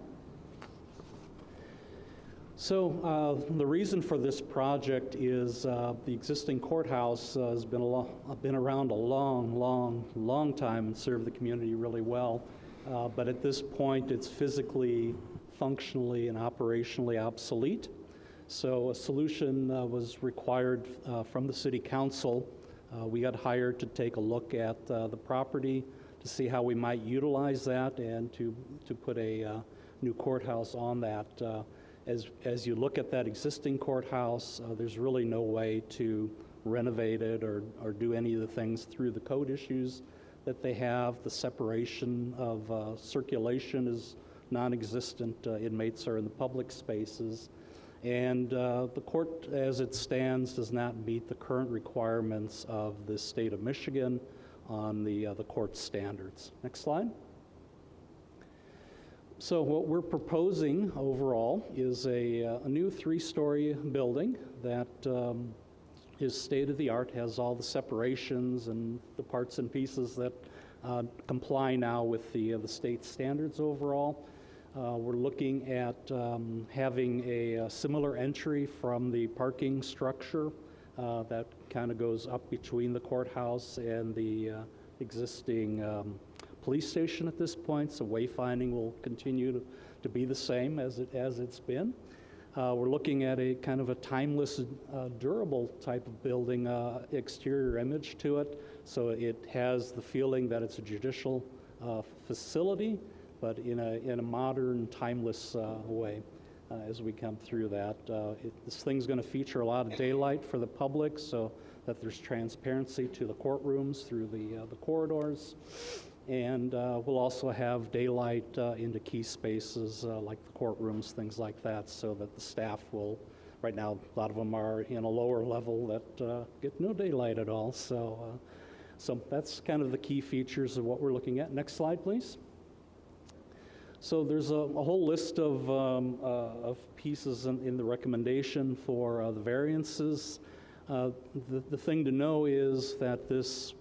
So the reason for this project is the existing courthouse has been around a long time and served the community really well. But at this point, it's physically, functionally, and operationally obsolete. So a solution was required from the city council. We got hired to take a look at the property to see how we might utilize that and to put a new courthouse on that. As you look at that existing courthouse, there's really no way to renovate it or do any of the things through the code issues that they have. The separation of circulation is non-existent. Inmates are in the public spaces. And the court, as it stands, does not meet the current requirements of the state of Michigan on the court standards. Next slide. So what we're proposing overall is a new 3-story building that is state-of-the-art, has all the separations and the parts and pieces that comply now with the state standards overall. We're looking at having a similar entry from the parking structure that kind of goes up between the courthouse and the existing police station at this point, so wayfinding will continue to be the same as it's been. We're looking at a kind of a timeless, durable type of building exterior image to it, so it has the feeling that it's a judicial facility, but in a modern, timeless way as we come through that. This thing's going to feature a lot of daylight for the public, so that there's transparency to the courtrooms through the corridors. And we'll also have daylight into key spaces like the courtrooms, things like that, so that the staff will, right now, a lot of them are in a lower level that get no daylight at all. So that's kind of the key features of what we're looking at. Next slide, please. So there's a whole list of pieces in the recommendation for the variances. The thing to know is that this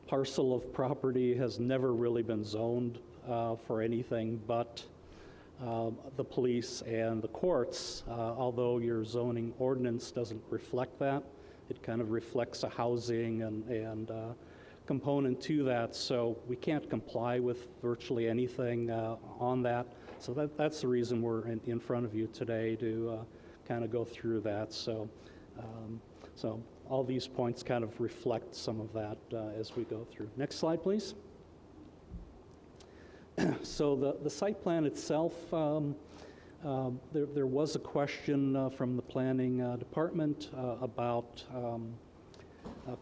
parcel of property has never really been zoned for anything but the police and the courts, although your zoning ordinance doesn't reflect that. It kind of reflects a housing and component to that, so we can't comply with virtually anything on that. So that's the reason we're in front of you today to kind of go through that. So all these points kind of reflect some of that as we go through. Next slide, please. So the site plan itself, there was a question from the planning department about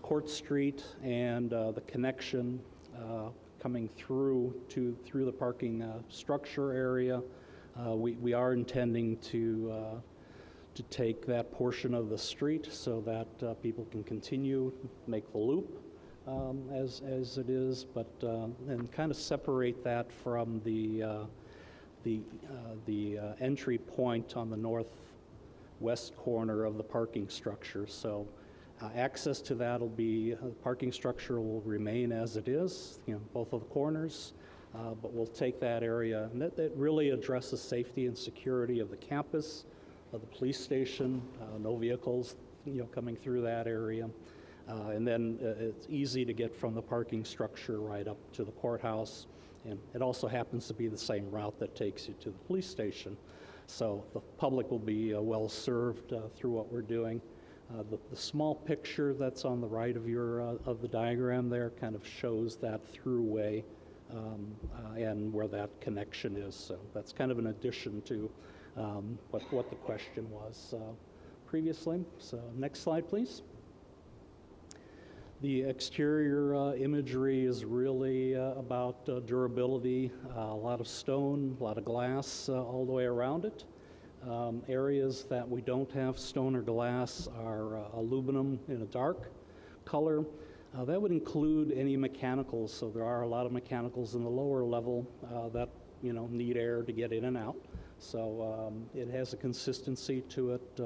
Court Street and the connection coming through the parking structure area. We are intending to take that portion of the street so that people can continue, make the loop as it is, but and kind of separate that from the entry point on the northwest corner of the parking structure. So access to that will be, the parking structure will remain as it is, both of the corners, but we'll take that area, and that really addresses safety and security of the campus, of the police station, no vehicles, coming through that area. And then it's easy to get from the parking structure right up to the courthouse. And it also happens to be the same route that takes you to the police station. So the public will be well served through what we're doing. The small picture that's on the right of the diagram there kind of shows that throughway and where that connection is. So that's kind of an addition to what the question was previously. So next slide, please. The exterior imagery is really about durability, a lot of stone, a lot of glass all the way around it. Areas that we don't have stone or glass are aluminum in a dark color. That would include any mechanicals, so there are a lot of mechanicals in the lower level that need air to get in and out. So it has a consistency to it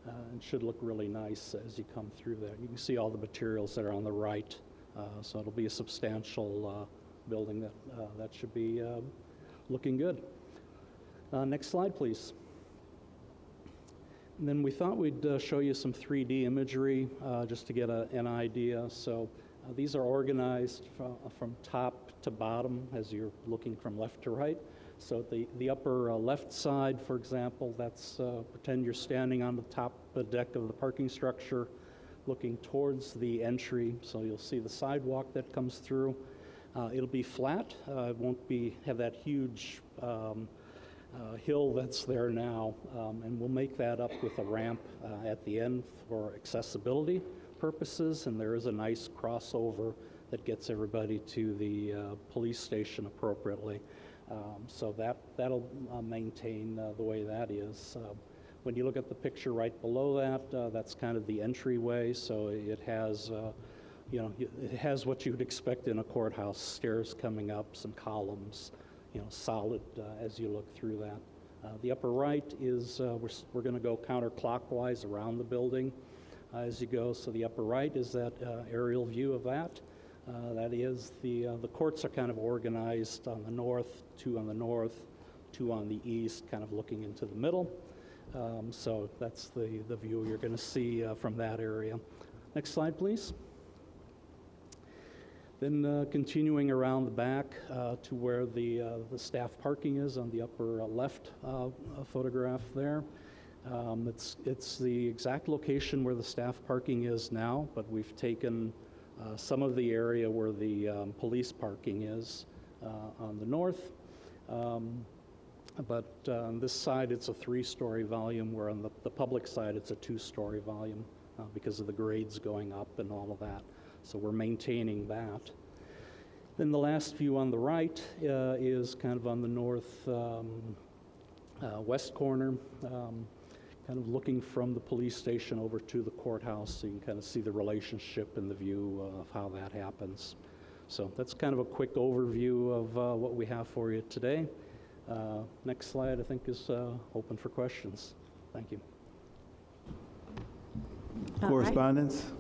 and should look really nice as you come through there. You can see all the materials that are on the right, so it'll be a substantial building that should be looking good. Next slide, please. And then we thought we'd show you some 3D imagery just to get an idea. So these are organized from top to bottom as you're looking from left to right. So the upper left side, for example, that's pretend you're standing on the top deck of the parking structure looking towards the entry. So you'll see the sidewalk that comes through. It'll be flat. It won't have that huge hill that's there now. And we'll make that up with a ramp at the end for accessibility purposes. And there is a nice crossover that gets everybody to the police station appropriately. So that'll maintain the way that is. When you look at the picture right below that, that's kind of the entryway. So it has, it has what you'd expect in a courthouse, stairs coming up, some columns, solid as you look through that. The upper right is, we're going to go counterclockwise around the building as you go. So the upper right is that aerial view of that. That is, the courts are kind of organized on the north, 2 on the north, 2 on the east, kind of looking into the middle. So that's the view you're going to see from that area. Next slide, please. Then continuing around the back to where the staff parking is on the upper left photograph there. It's the exact location where the staff parking is now, but we've taken some of the area where the police parking is on the north. But on this side, it's a 3-story volume, where on the public side, it's a 2-story volume because of the grades going up and all of that. So we're maintaining that. Then the last view on the right is kind of on the north west corner, kind of looking from the police station over to the courthouse, so you can kind of see the relationship and the view of how that happens. So that's kind of a quick overview of what we have for you today. Next slide, I think, is open for questions. Thank you. Correspondence?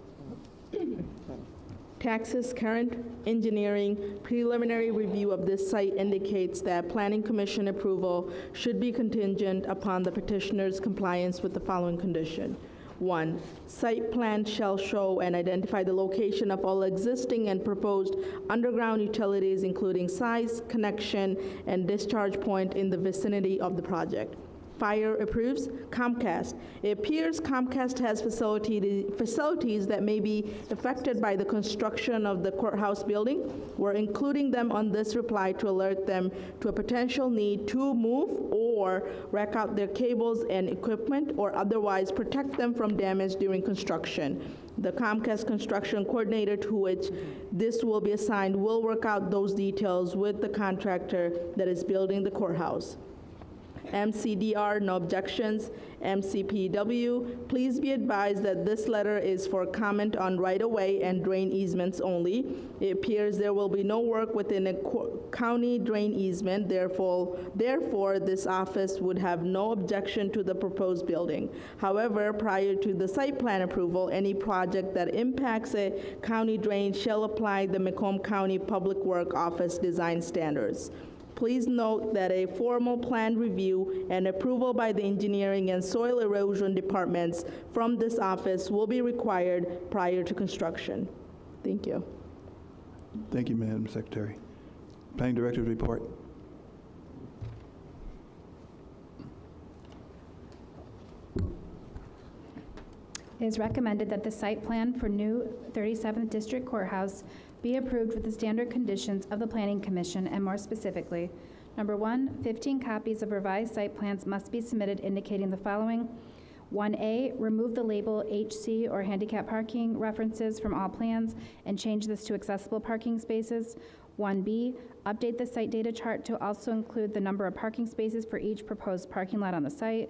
Taxes current engineering preliminary review of this site indicates that Planning Commission approval should be contingent upon the petitioner's compliance with the following condition. 1, site plan shall show and identify the location of all existing and proposed underground utilities, including size, connection, and discharge point in the vicinity of the project. Fire approves. Comcast. It appears Comcast has facilities that may be affected by the construction of the courthouse building. We're including them on this reply to alert them to a potential need to move or rack out their cables and equipment, or otherwise protect them from damage during construction. The Comcast construction coordinator to which this will be assigned will work out those details with the contractor that is building the courthouse. MCDR, no objections. MCPW, please be advised that this letter is for comment on right-of-way and drain easements only. It appears there will be no work within a county drain easement, therefore this office would have no objection to the proposed building. However, prior to the site plan approval, any project that impacts a county drain shall apply the Macomb County Public Works Office design standards. Please note that a formal plan review and approval by the engineering and soil erosion departments from this office will be required prior to construction. Thank you. Thank you, Madam Secretary. Planning Director's report. It is recommended that the site plan for new 37th District Courthouse be approved with the standard conditions of the Planning Commission, and more specifically, number 1, 15 copies of revised site plans must be submitted indicating the following. 1A, remove the label HC or handicap parking references from all plans and change this to accessible parking spaces. 1B, update the site data chart to also include the number of parking spaces for each proposed parking lot on the site.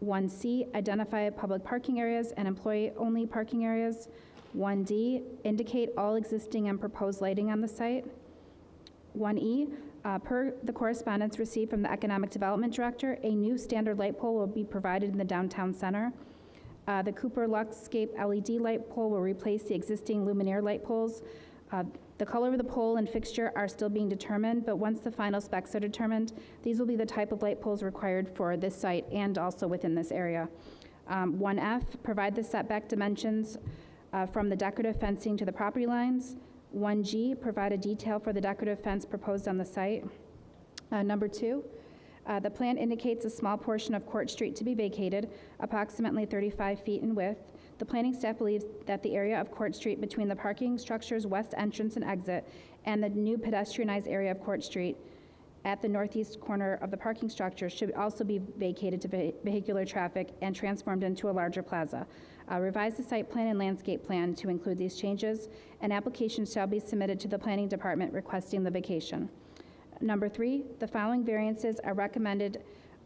1C, identify public parking areas and employee-only parking areas. 1D, indicate all existing and proposed lighting on the site. 1E, per the correspondence received from the Economic Development Director, a new standard light pole will be provided in the downtown center. The Cooper Luxscape LED light pole will replace the existing luminaire light poles. The color of the pole and fixture are still being determined, but once the final specs are determined, these will be the type of light poles required for this site and also within this area. 1F, provide the setback dimensions from the decorative fencing to the property lines. 1G, provide a detail for the decorative fence proposed on the site. Number 2, the plan indicates a small portion of Court Street to be vacated, approximately 35 feet in width. The planning staff believes that the area of Court Street between the parking structure's west entrance and exit and the new pedestrianized area of Court Street at the northeast corner of the parking structure should also be vacated to vehicular traffic and transformed into a larger plaza. Revise the site plan and landscape plan to include these changes. An application shall be submitted to the Planning Department requesting the vacation. Number 3, the following variances are recommended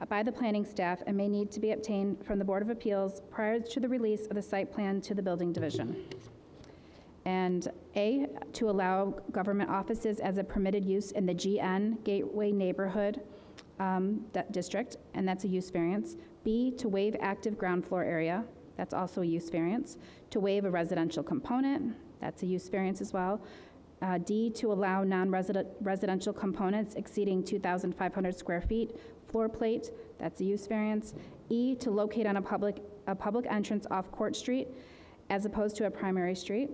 by the planning staff and may need to be obtained from the Board of Appeals prior to the release of the site plan to the Building Division. And A, to allow government offices as a permitted use in the GN Gateway Neighborhood District, and that's a use variance. B, to waive active ground floor area, that's also a use variance. To waive a residential component, that's a use variance as well. D, to allow non-residential components exceeding 2,500 square feet floor plate, that's a use variance. E, to locate on a public entrance off Court Street as opposed to a primary street.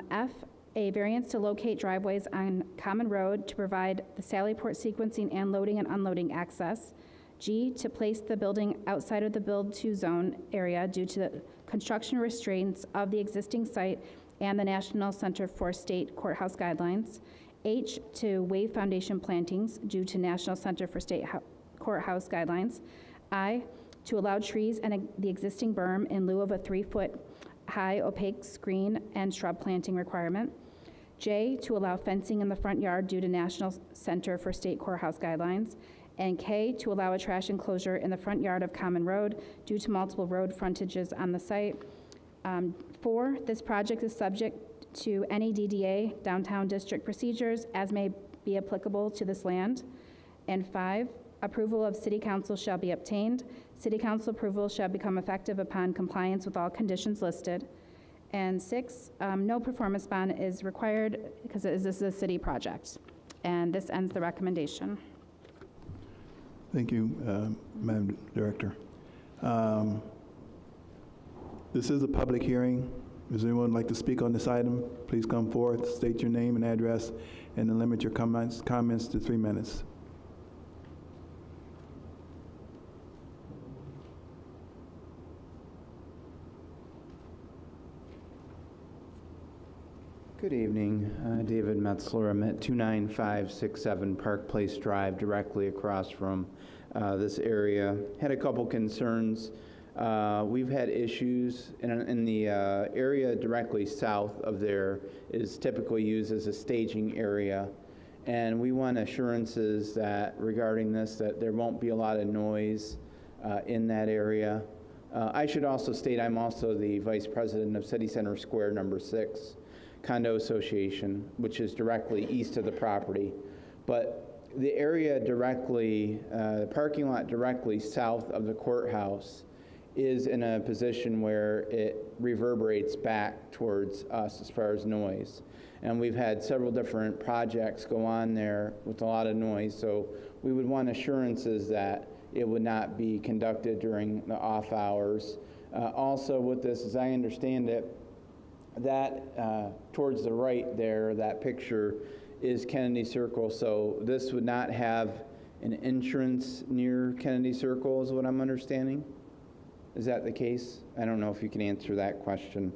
F, a variance to locate driveways on Common Road to provide the Sallyport sequencing and loading and unloading access. G, to place the building outside of the build-to zone area due to the construction restraints of the existing site and the National Center for State Courthouse guidelines. H, to waive foundation plantings due to National Center for State Courthouse guidelines. I, to allow trees and the existing berm in lieu of a 3-foot high opaque screen and shrub planting requirement. J, to allow fencing in the front yard due to National Center for State Courthouse guidelines. And K, to allow a trash enclosure in the front yard of Common Road due to multiple road frontages on the site. 4, this project is subject to any DDA, downtown district procedures, as may be applicable to this land. And 5, approval of City Council shall be obtained. City Council approval shall become effective upon compliance with all conditions listed. And 6, no performance bond is required because this is a city project. And this ends the recommendation. Thank you, Madam Director. This is a public hearing. Does anyone like to speak on this item? Please come forth, state your name and address, and then limit your comments to 3 minutes. Good evening, David Metzler. I'm at 29567 Park Place Drive, directly across from this area. Had a couple concerns. We've had issues in the area directly south of there is typically used as a staging area. And we want assurances that regarding this, that there won't be a lot of noise in that area. I should also state I'm also the Vice President of City Center Square number 6 Condo Association, which is directly east of the property. But the area directly, the parking lot directly south of the courthouse is in a position where it reverberates back towards us as far as noise. And we've had several different projects go on there with a lot of noise, so we would want assurances that it would not be conducted during the off hours. Also with this, as I understand it, that towards the right there, that picture is Kennedy Circle, so this would not have an entrance near Kennedy Circle is what I'm understanding. Is that the case? I don't know if you can answer that question,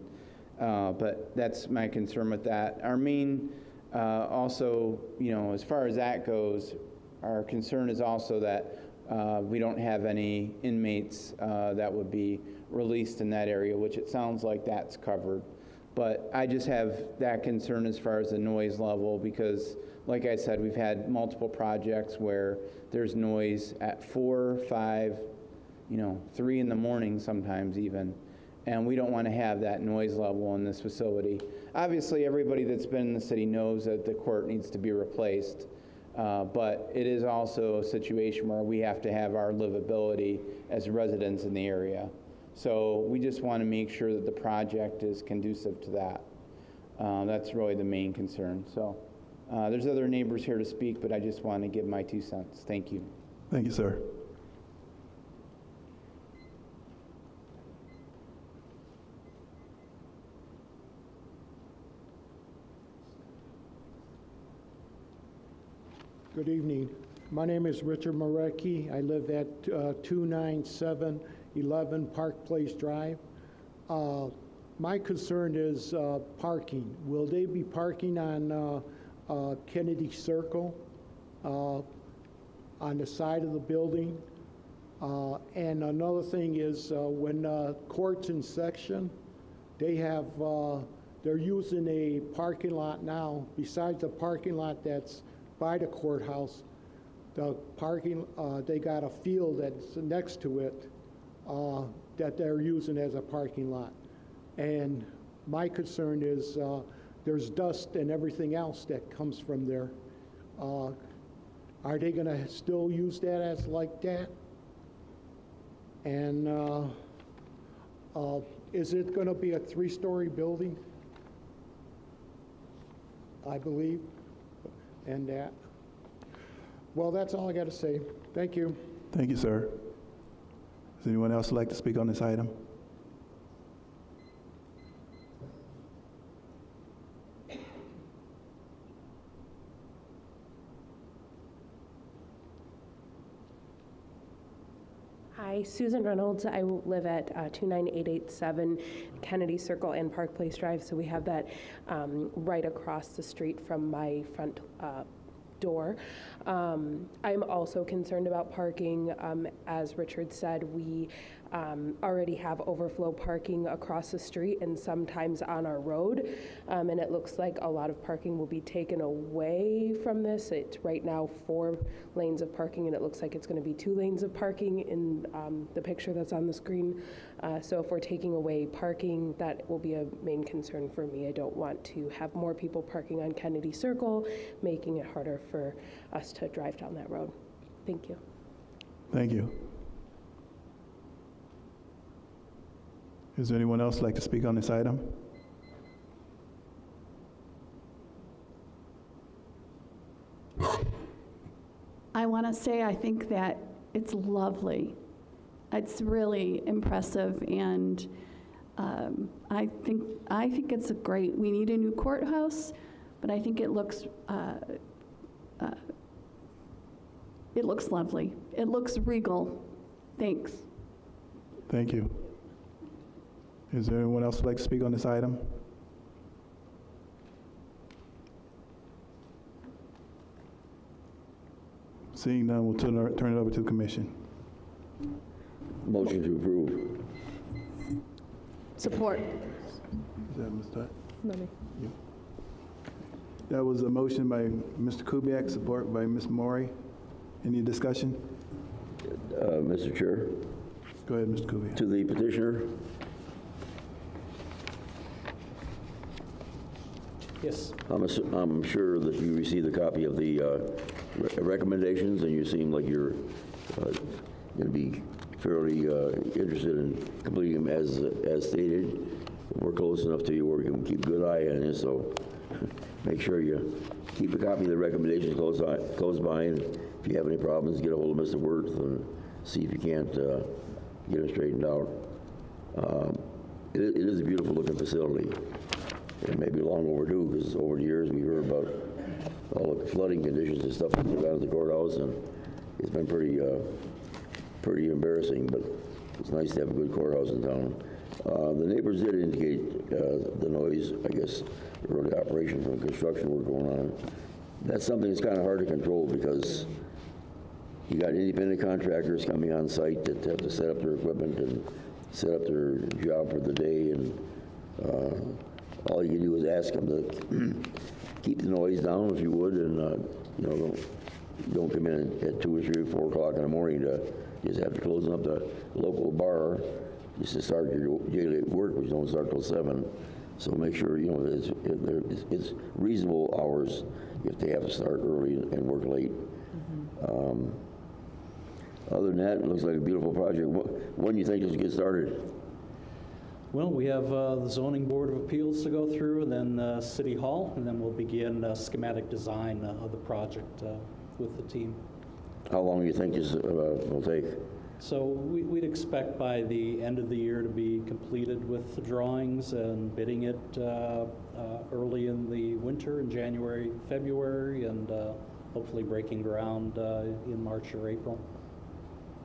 but that's my concern with that. Our main, also, you know, as far as that goes, our concern is also that we don't have any inmates that would be released in that area, which it sounds like that's covered. But I just have that concern as far as the noise level because, like I said, we've had multiple projects where there's noise at 4, 5, 3 in the morning sometimes even, and we don't want to have that noise level in this facility. Obviously, everybody that's been in the city knows that the court needs to be replaced, but it is also a situation where we have to have our livability as residents in the area. So we just want to make sure that the project is conducive to that. That's really the main concern. So there's other neighbors here to speak, but I just want to give my 2 cents. Thank you. Thank you, sir. Good evening. My name is Richard Marecki. I live at 29711 Park Place Drive. My concern is parking. Will they be parking on Kennedy Circle on the side of the building? And another thing is when court's in section, they have, they're using a parking lot now, besides the parking lot that's by the courthouse, the parking, they got a field that's next to it that they're using as a parking lot. And My concern is there's dust and everything else that comes from there. Are they going to still use that as like that? And is it going to be a 3-story building? I believe, and that. Well, that's all I got to say. Thank you. Thank you, sir. Does anyone else like to speak on this item? Hi, Susan Reynolds. I live at 29887 Kennedy Circle and Park Place Drive, so we have that right across the street from my front door. I'm also concerned about parking. As Richard said, we already have overflow parking across the street and sometimes on our road, and it looks like a lot of parking will be taken away from this. It's right now 4 lanes of parking, and it looks like it's going to be 2 lanes of parking in the picture that's on the screen. So if we're taking away parking, that will be a main concern for me. I don't want to have more people parking on Kennedy Circle, making it harder for us to drive down that road. Thank you. Thank you. Is there anyone else like to speak on this item? I want to say I think that it's lovely. It's really impressive, and I think it's a great. We need a new courthouse, but I think it looks lovely. It looks regal. Thanks. Thank you. Is there anyone else who'd like to speak on this item? Seeing none, we'll turn it over to the commission. Motion to approve. Support. Is that Ms. Tutt? No, me. That was a motion by Mr. Kubiak, support by Ms. Maury. Any discussion? Mr. Chair. Go ahead, Mr. Kubiak. To the petitioner. Yes. I'm sure that you received a copy of the recommendations, and you seem like you're going to be fairly interested in completing them as stated. We're close enough to you where we can keep a good eye on it, so make sure you keep a copy of the recommendations close by, and if you have any problems, get a hold of Mr. Wirth and see if you can't get them straightened out. It is a beautiful looking facility. It may be long overdue, because over the years we've heard about all the flooding conditions and stuff around the courthouse, and it's been pretty embarrassing, but it's nice to have a good courthouse in town. The neighbors did indicate the noise, I guess, early operation from construction work going on. That's something that's kind of hard to control, because you got independent contractors coming on site that have to set up their equipment and set up their job for the day, and all you can do is ask them to keep the noise down, if you would, and don't come in at 2 or 3 or 4 o'clock in the morning to just have to close up the local bar just to start your daily work, which don't start till 7. So make sure it's reasonable hours if they have to start early and work late. Other than that, it looks like a beautiful project. When do you think this will get started? Well, we have the Zoning Board of Appeals to go through, and then City Hall, and then we'll begin schematic design of the project with the team. How long do you think this will take? So we'd expect by the end of the year to be completed with the drawings and bidding it early in the winter, in January, February, and hopefully breaking ground in March or April.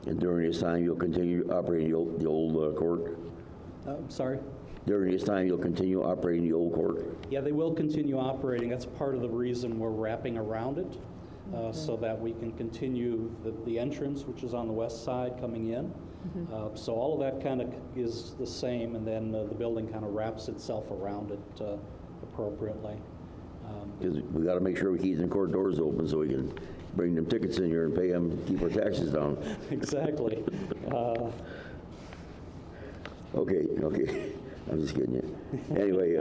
And during this time, you'll continue operating the old court? Sorry? During this time, you'll continue operating the old court? Yeah, they will continue operating. That's part of the reason we're wrapping around it, so that we can continue the entrance, which is on the west side coming in. So all of that kind of is the same, and then the building kind of wraps itself around it appropriately. Because we got to make sure we keep the court doors open so we can bring them tickets in here and pay them, keep our taxes down. Exactly. Okay. I'm just kidding you. Anyway,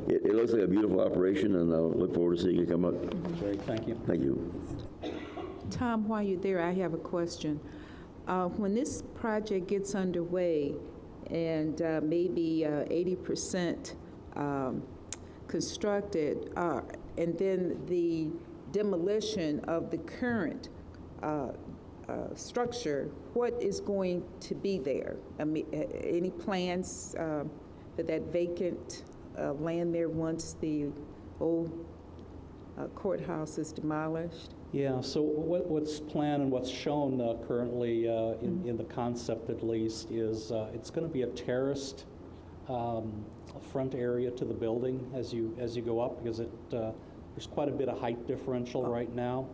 it looks like a beautiful operation, and I'll look forward to seeing it come up. Great, thank you. Thank you. Tom, while you're there, I have a question. When this project gets underway and maybe 80% constructed, and then the demolition of the current structure, what is going to be there? I mean, any plans for that vacant land there once the old courthouse is demolished? Yeah, so what's planned and what's shown currently in the concept at least is it's going to be a terraced front area to the building as you go up, because there's quite a bit of height differential right now,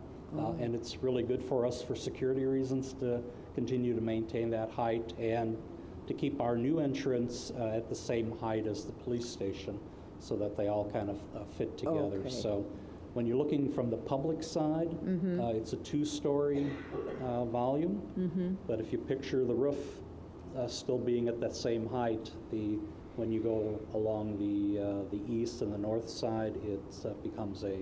and it's really good for us for security reasons to continue to maintain that height and to keep our new entrance at the same height as the police station so that they all kind of fit together. Okay. So when you're looking from the public side, it's a 2-story volume, but if you picture the roof still being at that same height, when you go along the east and the north side, it becomes a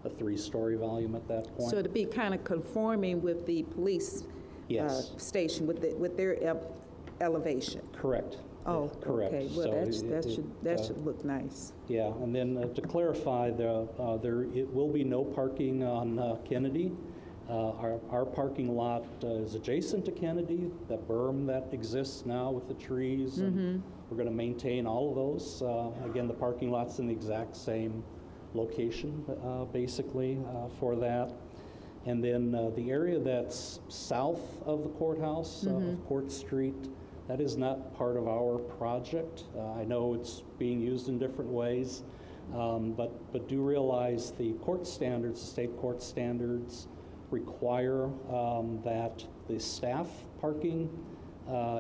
3-story volume at that point. So to be kind of conforming with the police Yes. station, with their elevation? Correct. Oh, Correct. okay. Well, So that should look nice. Yeah, and then to clarify, it will be no parking on Kennedy. Our parking lot is adjacent to Kennedy, the berm that exists now with the trees, and we're going to maintain all of those. Again, the parking lot's in the exact same location, basically, for that. And then the area that's south of the courthouse, of Court Street, that is not part of our project. I know it's being used in different ways, but do realize the court standards, the state court standards, require that the staff parking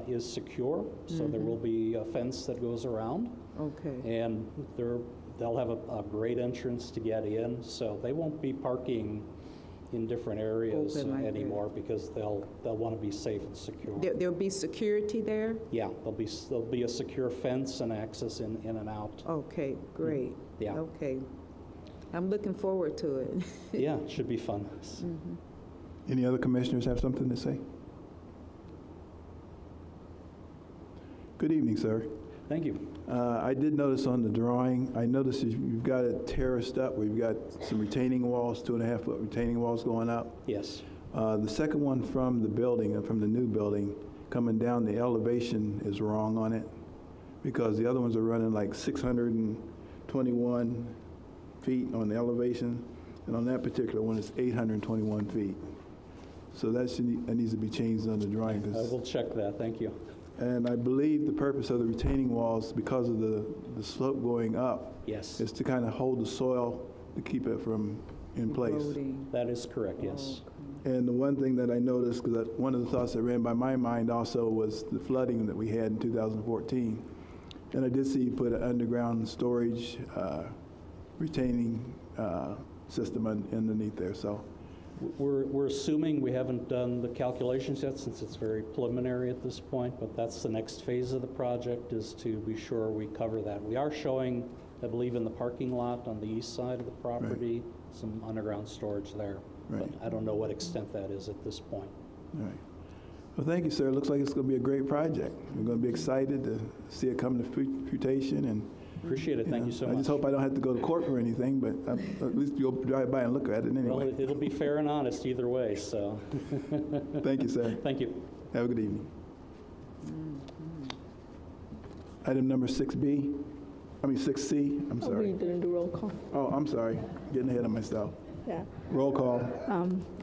is secure, so there will be a fence that goes around. Okay. And they'll have a great entrance to get in, so they won't be parking in different areas anymore because they'll want to be safe and secure. There'll be security there? Yeah, there'll be a secure fence and access in and out. Okay, great. Yeah. Okay. I'm looking forward to it. Yeah, it should be fun. Any other commissioners have something to say? Good evening, sir. Thank you. I did notice on the drawing, I noticed you've got it terraced up. We've got some retaining walls, 2.5-foot retaining walls going up. Yes. The second one from the building, from the new building, coming down, the elevation is wrong on it because the other ones are running like 621 feet on the elevation, and on that particular one, it's 821 feet. So that needs to be changed on the drawing. I will check that. Thank you. And I believe the purpose of the retaining walls, because of the slope going up, Yes. is to kind of hold the soil to keep it in place. Eroding. That is correct, yes. And the one thing that I noticed, because one of the thoughts that ran by my mind also was the flooding that we had in 2014. And I did see you put an underground storage retaining system underneath there. So We're assuming, we haven't done the calculations yet since it's very preliminary at this point, but that's the next phase of the project, is to be sure we cover that. We are showing, I believe, in the parking lot on the east side of the property, some underground storage there. Right. But I don't know what extent that is at this point. all right. Well, thank you, sir. It looks like it's going to be a great project. We're going to be excited to see it come to fruition. And Appreciate it. Thank you so much. I just hope I don't have to go to court or anything, but at least you'll drive by and look at it anyway. Well, it'll be fair and honest either way, so. Thank you, sir. Thank you. Have a good evening. Item number 6C, I'm sorry. We didn't do roll call. Oh, I'm sorry, getting ahead of myself. Yeah. Roll call.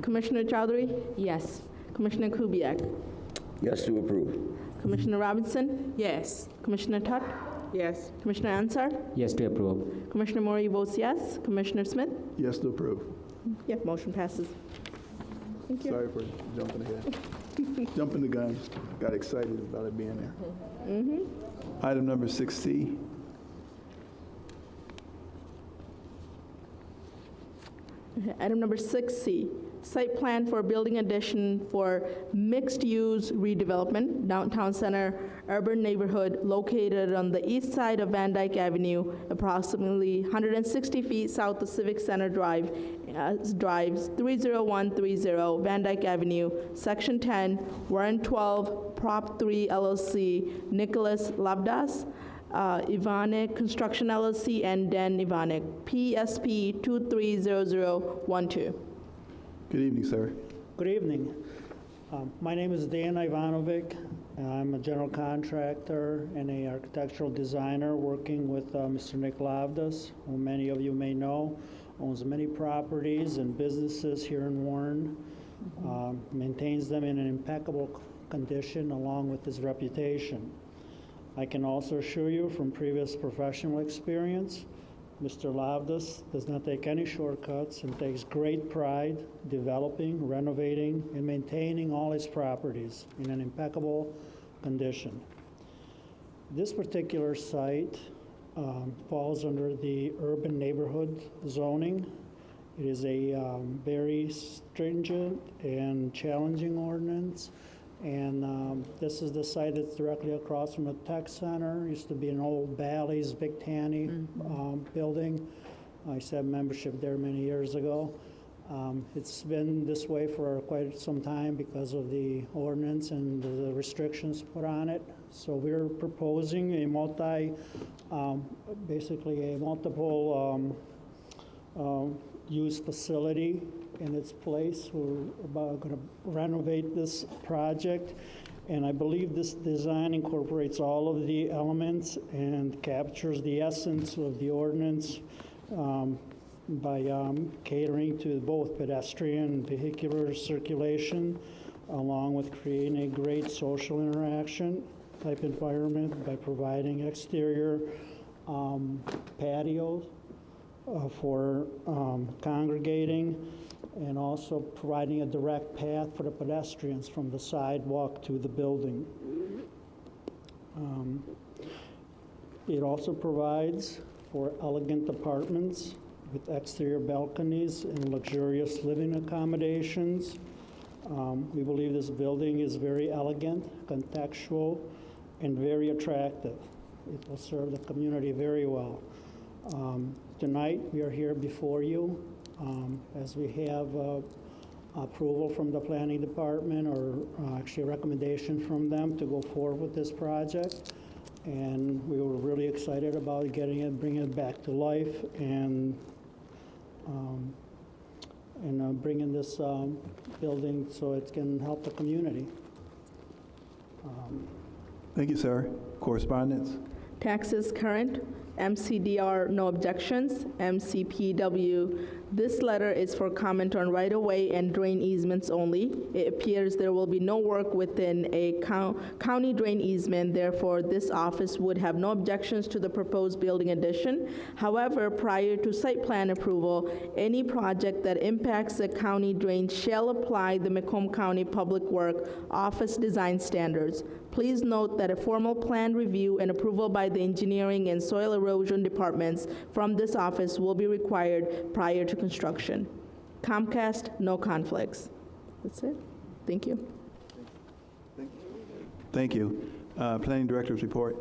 Commissioner Chowdhury? Yes. Commissioner Kubiak? Yes to approve. Commissioner Robinson? Yes. Commissioner Tutt? Yes. Commissioner Ansar? Yes to approve. Commissioner Mori votes yes. Commissioner Smith? Yes to approve. Yeah, motion passes. Thank you. Sorry for jumping ahead. Jumping the gun. Got excited about it being there. Item number 6C. Okay, item number 6C, site plan for building addition for mixed-use redevelopment, downtown center, urban neighborhood located on the east side of Van Dyke Avenue, approximately 160 feet south of Civic Center Drive, Drives 30130 Van Dyke Avenue, Section 10, Warrant 12, Prop 3 LLC, Nicholas Lavdas, Ivanek Construction LLC, and Dan Ivanek, PSP 230012. Good evening, sir. Good evening. My name is Dan Ivanovic. I'm a general contractor and an architectural designer working with Mr. Nick Lavdas, who many of you may know, owns many properties and businesses here in Warren, maintains them in an impeccable condition along with his reputation. I can also assure you from previous professional experience, Mr. Lavdas does not take any shortcuts and takes great pride developing, renovating, and maintaining all his properties in an impeccable condition. This particular site falls under the urban neighborhood zoning. It is a very stringent and challenging ordinance. And this is the site that's directly across from the tech center. It used to be an old Bally's Big Tanny building. I used to have membership there many years ago. It's been this way for quite some time because of the ordinance and the restrictions put on it. So we're proposing a basically a multiple use facility in its place. We're going to renovate this project, and I believe this design incorporates all of the elements and captures the essence of the ordinance by catering to both pedestrian and vehicular circulation, along with creating a great social interaction type environment by providing exterior patios for congregating, and also providing a direct path for the pedestrians from the sidewalk to the building. It also provides for elegant apartments with exterior balconies and luxurious living accommodations. We believe this building is very elegant, contextual, and very attractive. It will serve the community very well. Tonight, we are here before you as we have approval from the planning department, or actually a recommendation from them to go forward with this project. And we were really excited about getting it, bringing it back to life, and bringing this building so it can help the community. Thank you, sir. Correspondence? Taxes current. MCDR, no objections. MCPW, this letter is for comment on right-of-way and drain easements only. It appears there will be no work within a county drain easement, therefore this office would have no objections to the proposed building addition. However, prior to site plan approval, any project that impacts the county drain shall apply the Macomb County Public Works Office design standards. Please note that a formal plan review and approval by the engineering and soil erosion departments from this office will be required prior to construction. Comcast, no conflicts. That's it. Thank you. Thank you. Planning Director's report.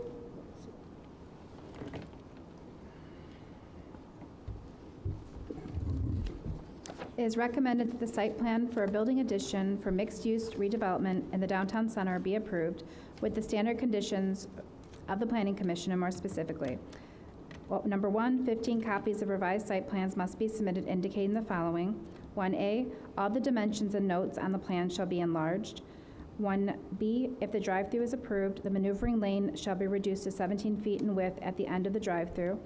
It is recommended that the site plan for a building addition for mixed-use redevelopment in the downtown center be approved with the standard conditions of the Planning Commission, and more specifically. Well, number 1, 15 copies of revised site plans must be submitted indicating the following. 1A, all the dimensions and notes on the plan shall be enlarged. 1B, if the drive-through is approved, the maneuvering lane shall be reduced to 17 feet in width at the end of the drive-through.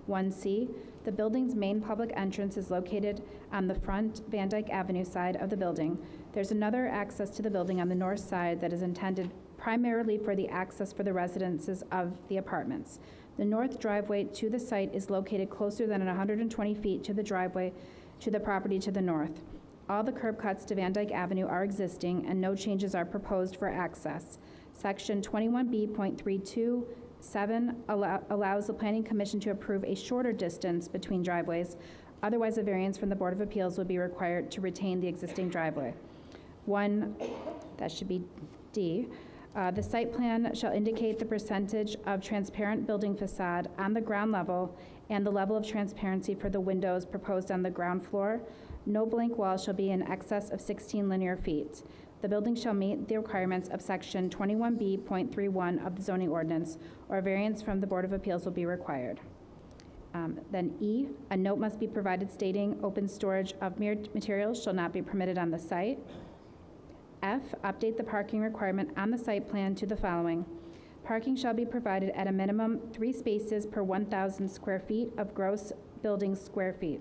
1C, the building's main public entrance is located on the front Van Dyke Avenue side of the building. There's another access to the building on the north side that is intended primarily for the access for the residences of the apartments. The north driveway to the site is located closer than 120 feet to the driveway to the property to the north. All the curb cuts to Van Dyke Avenue are existing and no changes are proposed for access. Section 21B.327 allows the Planning Commission to approve a shorter distance between driveways Otherwise, a variance from the Board of Appeals will be required to retain the existing driveway. 1, that should be D. The site plan shall indicate the percentage of transparent building facade on the ground level and the level of transparency for the windows proposed on the ground floor. No blank wall shall be in excess of 16 linear feet. The building shall meet the requirements of Section 21B.31 of the zoning ordinance, or a variance from the Board of Appeals will be required. Then E, a note must be provided stating open storage of materials shall not be permitted on the site. F, update the parking requirement on the site plan to the following. Parking shall be provided at a minimum 3 spaces per 1,000 square feet of gross building square feet.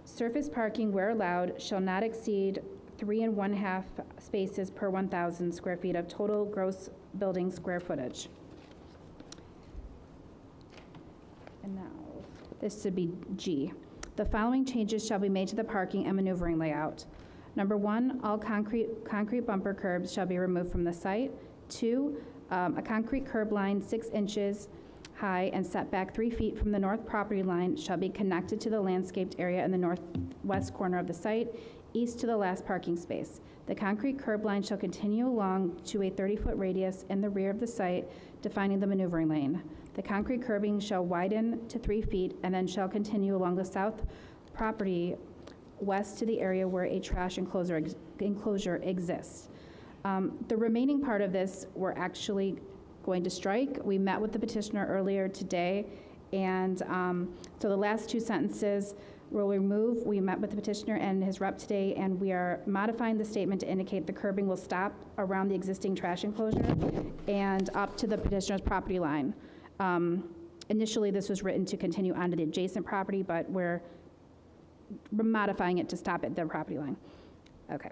Surface parking, where allowed, shall not exceed 3½ spaces per 1,000 square feet of total gross building square footage. And now, this should be G. The following changes shall be made to the parking and maneuvering layout. Number 1, all concrete bumper curbs shall be removed from the site. 2, a concrete curb line 6 inches high and set back 3 feet from the north property line shall be connected to the landscaped area in the northwest corner of the site, east to the last parking space. The concrete curb line shall continue along to a 30-foot radius in the rear of the site, defining the maneuvering lane. The concrete curbing shall widen to 3 feet and then shall continue along the south property west to the area where a trash enclosure exists. The remaining part of this we're actually going to strike. We met with the petitioner earlier today, and so the last 2 sentences we'll remove. We met with the petitioner and his rep today, and we are modifying the statement to indicate the curbing will stop around the existing trash enclosure and up to the petitioner's property line. Initially, this was written to continue onto the adjacent property, but we're modifying it to stop at their property line. Okay.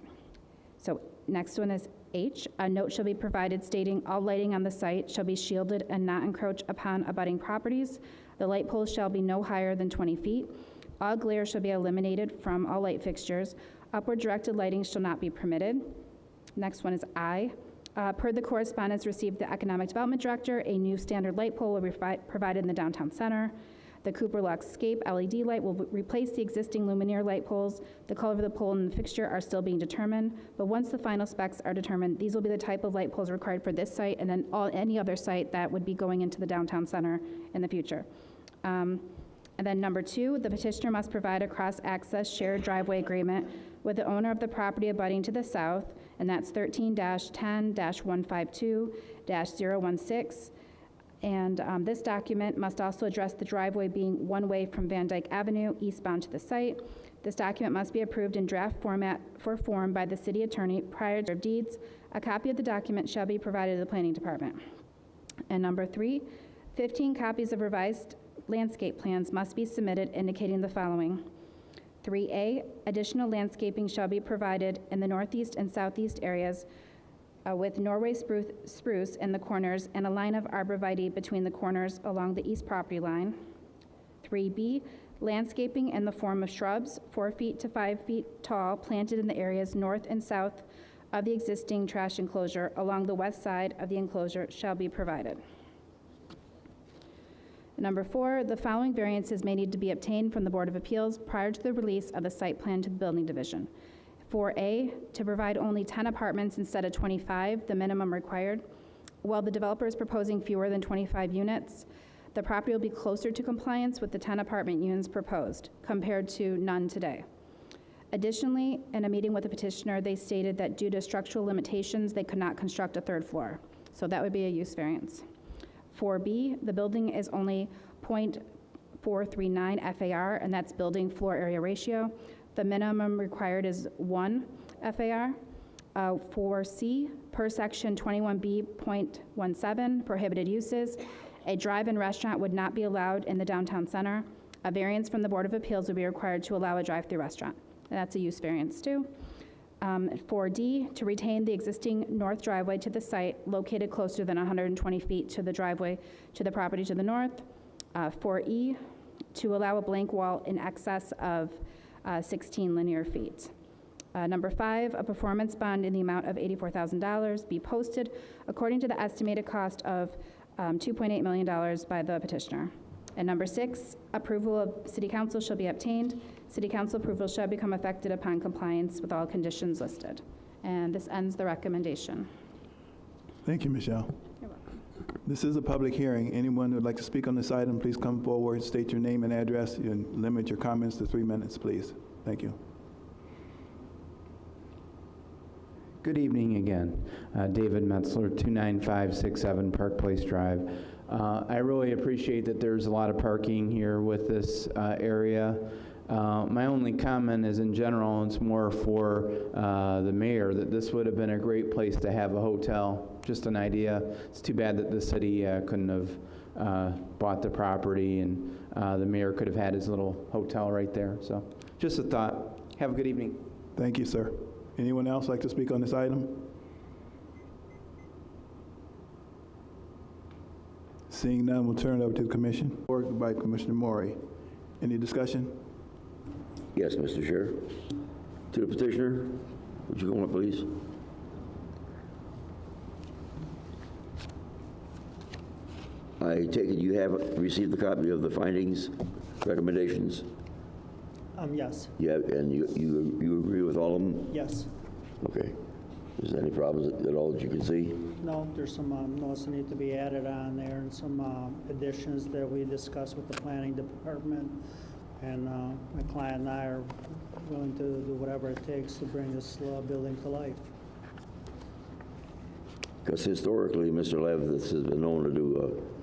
So next one is H. A note shall be provided stating all lighting on the site shall be shielded and not encroach upon abutting properties. The light poles shall be no higher than 20 feet. All glare shall be eliminated from all light fixtures. Upward directed lighting shall not be permitted. Next one is I. Per the correspondence received the Economic Development Director, a new standard light pole will be provided in the downtown center. The Cooper Luxscape LED light will replace the existing luminaire light poles. The color of the pole and the fixture are still being determined, but once the final specs are determined, these will be the type of light poles required for this site and then any other site that would be going into the downtown center in the future. And then number 2, the petitioner must provide a cross-access shared driveway agreement with the owner of the property abutting to the south, and that's 13-10-152-016. And this document must also address the driveway being one way from Van Dyke Avenue eastbound to the site. This document must be approved in draft format for form by the city attorney prior to deeds. A copy of the document shall be provided to the planning department. And number 3, 15 copies of revised landscape plans must be submitted indicating the following. 3A, additional landscaping shall be provided in the northeast and southeast areas with Norway spruce in the corners and a line of arborvitae between the corners along the east property line. 3B, landscaping in the form of shrubs 4 feet to 5 feet tall planted in the areas north and south of the existing trash enclosure along the west side of the enclosure shall be provided. Number 4, the following variances may need to be obtained from the Board of Appeals prior to the release of the site plan to the Building Division. 4A, to provide only 10 apartments instead of 25, the minimum required. While the developer is proposing fewer than 25 units, the property will be closer to compliance with the 10 apartment units proposed, compared to none today. Additionally, in a meeting with the petitioner, they stated that due to structural limitations, they could not construct a 3rd floor. So that would be a use variance. 4B, the building is only 0.439 FAR, and that's building floor area ratio. The minimum required is 1 FAR. 4C, per section 21B.17, prohibited uses, a drive-in restaurant would not be allowed in the downtown center. A variance from the Board of Appeals would be required to allow a drive-through restaurant. And that's a use variance too. 4D, to retain the existing north driveway to the site located closer than 120 feet to the driveway to the property to the north. 4E, to allow a blank wall in excess of 16 linear feet. Number 5, a performance bond in the amount of $84,000 be posted according to the estimated cost of $2.8 million by the petitioner. And number 6, approval of city council shall be obtained. City council approval shall become effective upon compliance with all conditions listed. And this ends the recommendation. Thank you, Michelle. You're welcome. This is a public hearing. Anyone who would like to speak on this item, please come forward, state your name and address, and limit your comments to 3 minutes, please. Thank you. Good evening again. David Metzler, 29567 Park Place Drive. I really appreciate that there's a lot of parking here with this area. My only comment is in general, it's more for the mayor, that this would have been a great place to have a hotel. Just an idea. It's too bad that the city couldn't have bought the property, and the mayor could have had his little hotel right there. So just a thought. Have a good evening. Thank you, sir. Anyone else like to speak on this item? Seeing none, we'll turn it over to the commission. Worked by Commissioner Maury. Any discussion? Yes, Mr. Chair. To the petitioner, would you come up, please? I take it you have received a copy of the findings, recommendations? Yes. Yeah, and you agree with all of them? Yes. Okay. Is there any problems at all that you can see? No, there's some notes that need to be added on there and some additions that we discussed with the planning department. And my client and I are willing to do whatever it takes to bring this building to life. Because historically, Mr. Levis has been known to do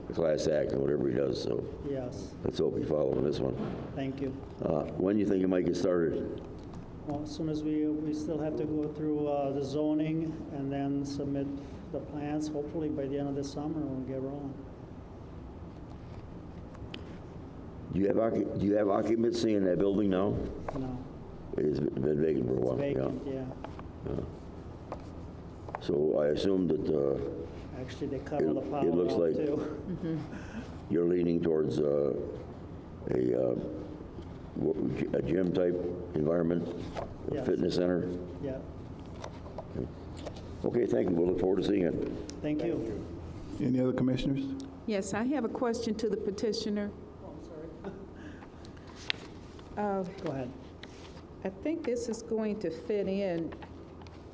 a class act and whatever he does, so Yes. let's hope you follow on this one. Thank you. When do you think it might get started? Well, as soon as we still have to go through the zoning and then submit the plans, hopefully by the end of the summer, we'll get rolling. Do you have occupancy in that building now? No. It's been vacant for a while. Vacant, yeah. Yeah. So I assume that Actually, they cut all the power it looks off, like too. you're leaning towards a gym type environment, a Yes. fitness center. Yeah. Okay, thank you. We'll look forward to seeing it. Thank you. Any other commissioners? Yes, I have a question to the petitioner. Go ahead. I think this is going to fit in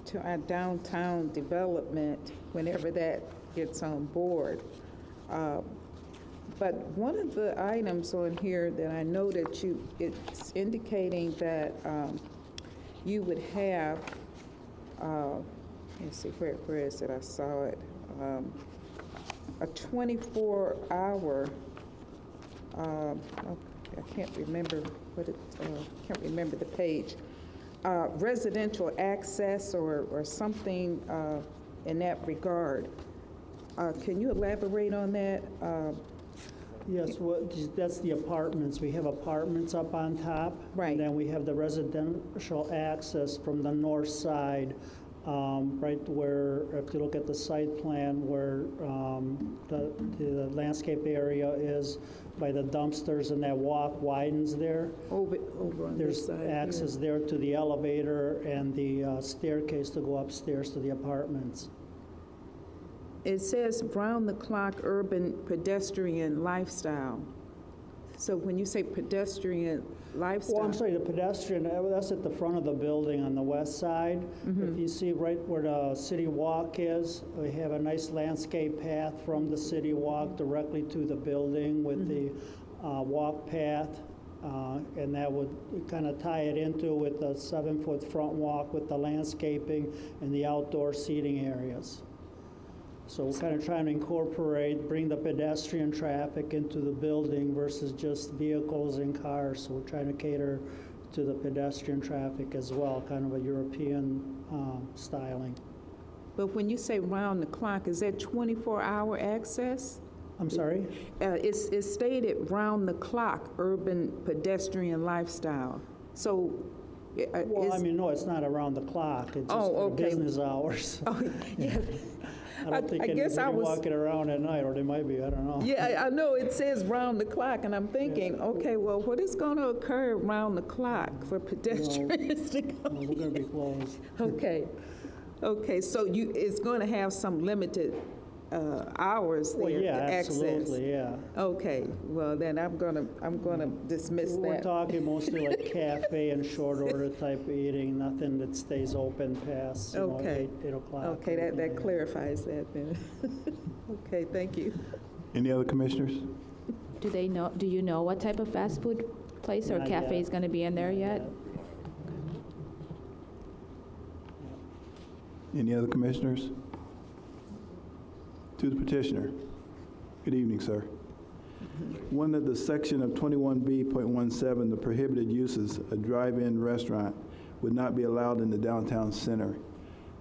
to our downtown development whenever that gets on board. But one of the items on here that I know that it's indicating that you would have, let's see, where is it? I saw it. A 24-hour, I can't remember what it, can't remember the page, residential access or something in that regard. Can you elaborate on that? Yes, that's the apartments. We have apartments up on top. Right. And then we have the residential access from the north side, right where, if you look at the site plan, where the landscape area is by the dumpsters, and that walk widens there. Over on this side. There's access there to the elevator and the staircase to go upstairs to the apartments. It says round-the-clock urban pedestrian lifestyle. So when you say pedestrian lifestyle... Well, I'm sorry, the pedestrian, that's at the front of the building on the west side. If you see right where the city walk is, we have a nice landscape path from the city walk directly to the building with the walk path. And that would kind of tie it into with the 7-foot front walk with the landscaping and the outdoor seating areas. So we're kind of trying to incorporate, bring the pedestrian traffic into the building versus just vehicles and cars. So we're trying to cater to the pedestrian traffic as well, kind of a European styling. But when you say round the clock, is that 24-hour access? I'm sorry? It's stated round the clock urban pedestrian lifestyle. So well, I mean, no, it's not around the clock. It's just for business hours. Oh, yeah. I don't think anybody's walking around at night, or they might be, I don't know. Yeah, I know it says round the clock, and I'm thinking, okay, well, what is going to occur round the clock for pedestrians to go? No, we're going to be closed. Okay, so it's going to have some limited hours Well, there yeah, to access. absolutely, yeah. Okay, well, then I'm gonna dismiss We're that. talking mostly like cafe and short order type eating, nothing that stays open past, Okay. 8 o'clock. Okay, that clarifies that then. Okay, thank you. Any other commissioners? Do you know what type of fast food place or Not cafe yet. is going to be in there yet? Any other commissioners? To the petitioner. Good evening, sir. One of the section of 21B.17, the prohibited uses, a drive-in restaurant, would not be allowed in the downtown center.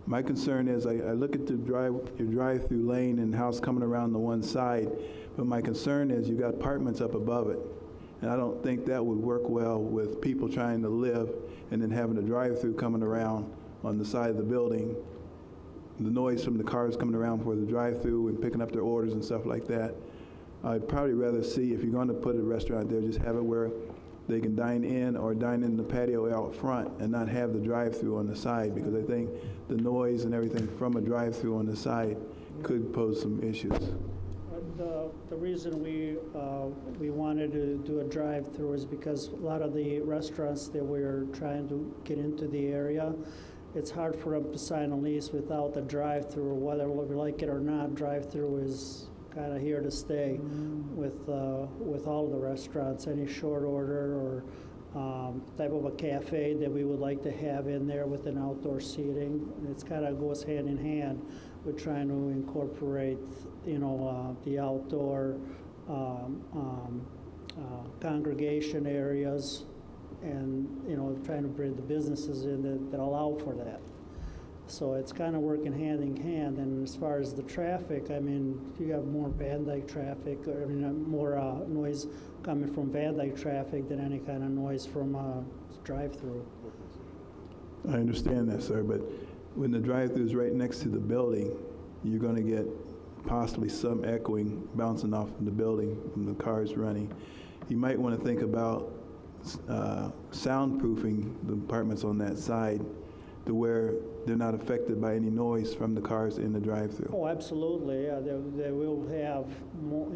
My concern is, I look at your drive-through lane and house coming around the one side, but my concern is you got apartments up above it. And I don't think that would work well with people trying to live and then having a drive-through coming around on the side of the building. The noise from the cars coming around for the drive-through and picking up their orders and stuff like that. I'd probably rather see, if you're going to put a restaurant there, just have it where they can dine in or dine in the patio out front and not have the drive-through on the side, because I think the noise and everything from a drive-through on the side could pose some issues. The reason we wanted to do a drive-through is because a lot of the restaurants that we're trying to get into the area, it's hard for them to sign a lease without the drive-through. Whether we like it or not, drive-through is kind of here to stay with all of the restaurants. Any short order or type of a cafe that we would like to have in there with an outdoor seating. It's kind of goes hand in hand with trying to incorporate, the outdoor congregation areas, and trying to bring the businesses in that allow for that. So it's kind of working hand in hand. And as far as the traffic, I mean, you have more Van Dyke traffic, more noise coming from Van Dyke traffic than any kind of noise from drive-through. I understand that, sir, but when the drive-through is right next to the building, you're going to get possibly some echoing bouncing off of the building from the cars running. You might want to think about soundproofing the apartments on that side to where they're not affected by any noise from the cars in the drive-through. Oh, absolutely. They will have more,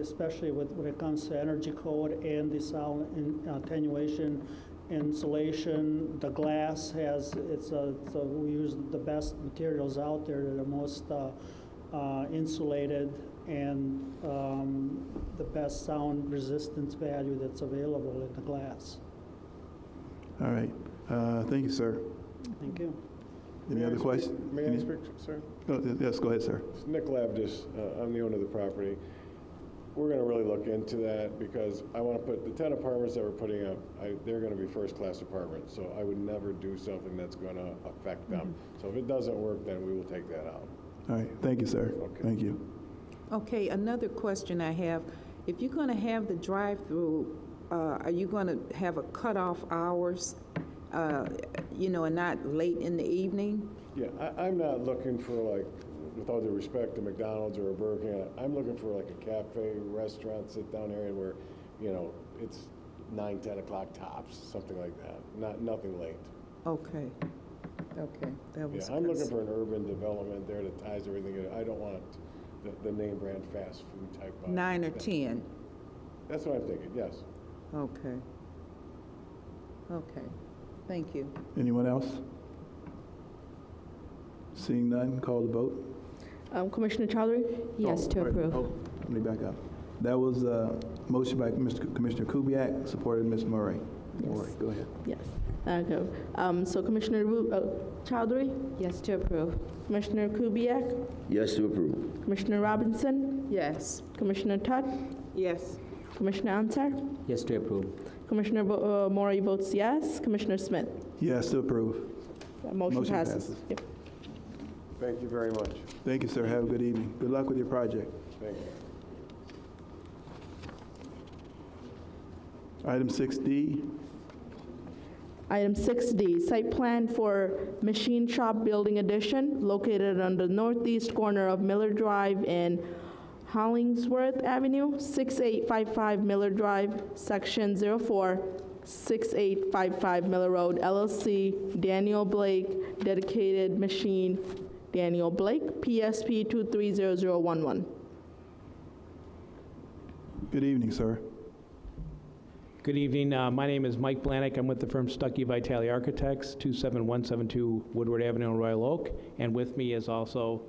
especially when it comes to energy code and the sound attenuation, insulation. The glass has, we use the best materials out there. They're the most insulated and the best sound resistance value that's available in the glass. All right. Thank you, sir. Thank you. Any other questions? May I speak, sir? Yes, go ahead, sir. It's Nick Lavdis. I'm the owner of the property. We're going to really look into that because I want to put the 10 apartments that we're putting up, they're going to be first-class apartments, so I would never do something that's going to affect them. So if it doesn't work, then we will take that out. All right. Thank you, sir. Okay. Thank you. Okay, another question I have. If you're going to have the drive-through, are you going to have a cutoff hours, and not late in the evening? Yeah, I'm not looking for, like, with all due respect to McDonald's or a Burger King, I'm looking for like a cafe, restaurant, sit-down area where, it's 9, 10 o'clock tops, something like that. Nothing late. Okay. Okay, that was. Yeah, I'm looking for an urban development there that ties everything in. I don't want the name brand fast food type. 9 or 10? That's what I'm thinking, yes. Okay. Okay, thank you. Anyone else? Seeing none, call the vote. Commissioner Chowdhury? Yes, to approve. Oh, let me back up. That was a motion by Commissioner Kubiak, supported Ms. Murray. Murray, go ahead. Yes. Okay. So Commissioner Chowdhury? Yes, to approve. Commissioner Kubiak? Yes to approve. Commissioner Robinson? Yes. Commissioner Tutt? Yes. Commissioner Ansar? Yes to approve. Commissioner Maury votes yes. Commissioner Smith? Yes to approve. Motion passes. Yep. Thank you very much. Thank you, sir. Have a good evening. Good luck with your project. Thank you. Item 6D. Item 6D, site plan for Machine Shop Building Addition located on the northeast corner of Miller Drive and Hollingsworth Avenue, 6855 Miller Drive, Section 04, 6855 Miller Road, LLC, Daniel Blake, Dedicated Machine, Daniel Blake, PSP 230011. Good evening, sir. Good evening. My name is Mike Blanick. I'm with the firm Stuckey Vitale Architects, 27172 Woodward Avenue in Royal Oak. And with me is also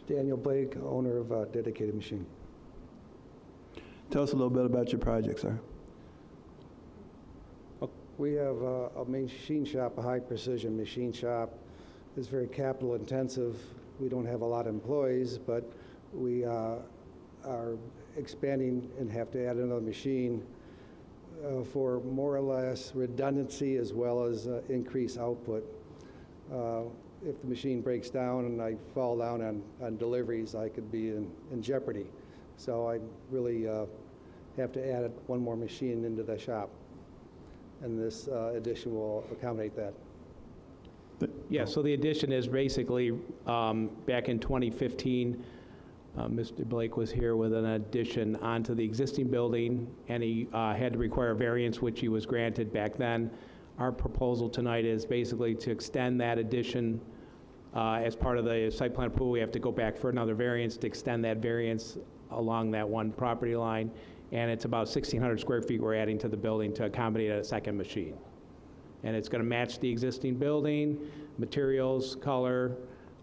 Daniel Blake, owner of Dedicated Machine. Tell us a little bit about your project, sir. We have a machine shop, a high-precision machine shop. It's very capital intensive. We don't have a lot of employees, but we are expanding and have to add another machine for more or less redundancy as well as increased output. If the machine breaks down and I fall down on deliveries, I could be in jeopardy. So I really have to add one more machine into the shop. And this addition will accommodate that. Yeah, so the addition is basically, back in 2015, Mr. Blake was here with an addition onto the existing building, and he had to require a variance, which he was granted back then. Our proposal tonight is basically to extend that addition. As part of the site plan approval, we have to go back for another variance to extend that variance along that one property line. And it's about 1,600 square feet we're adding to the building to accommodate a second machine. And it's going to match the existing building, materials, color,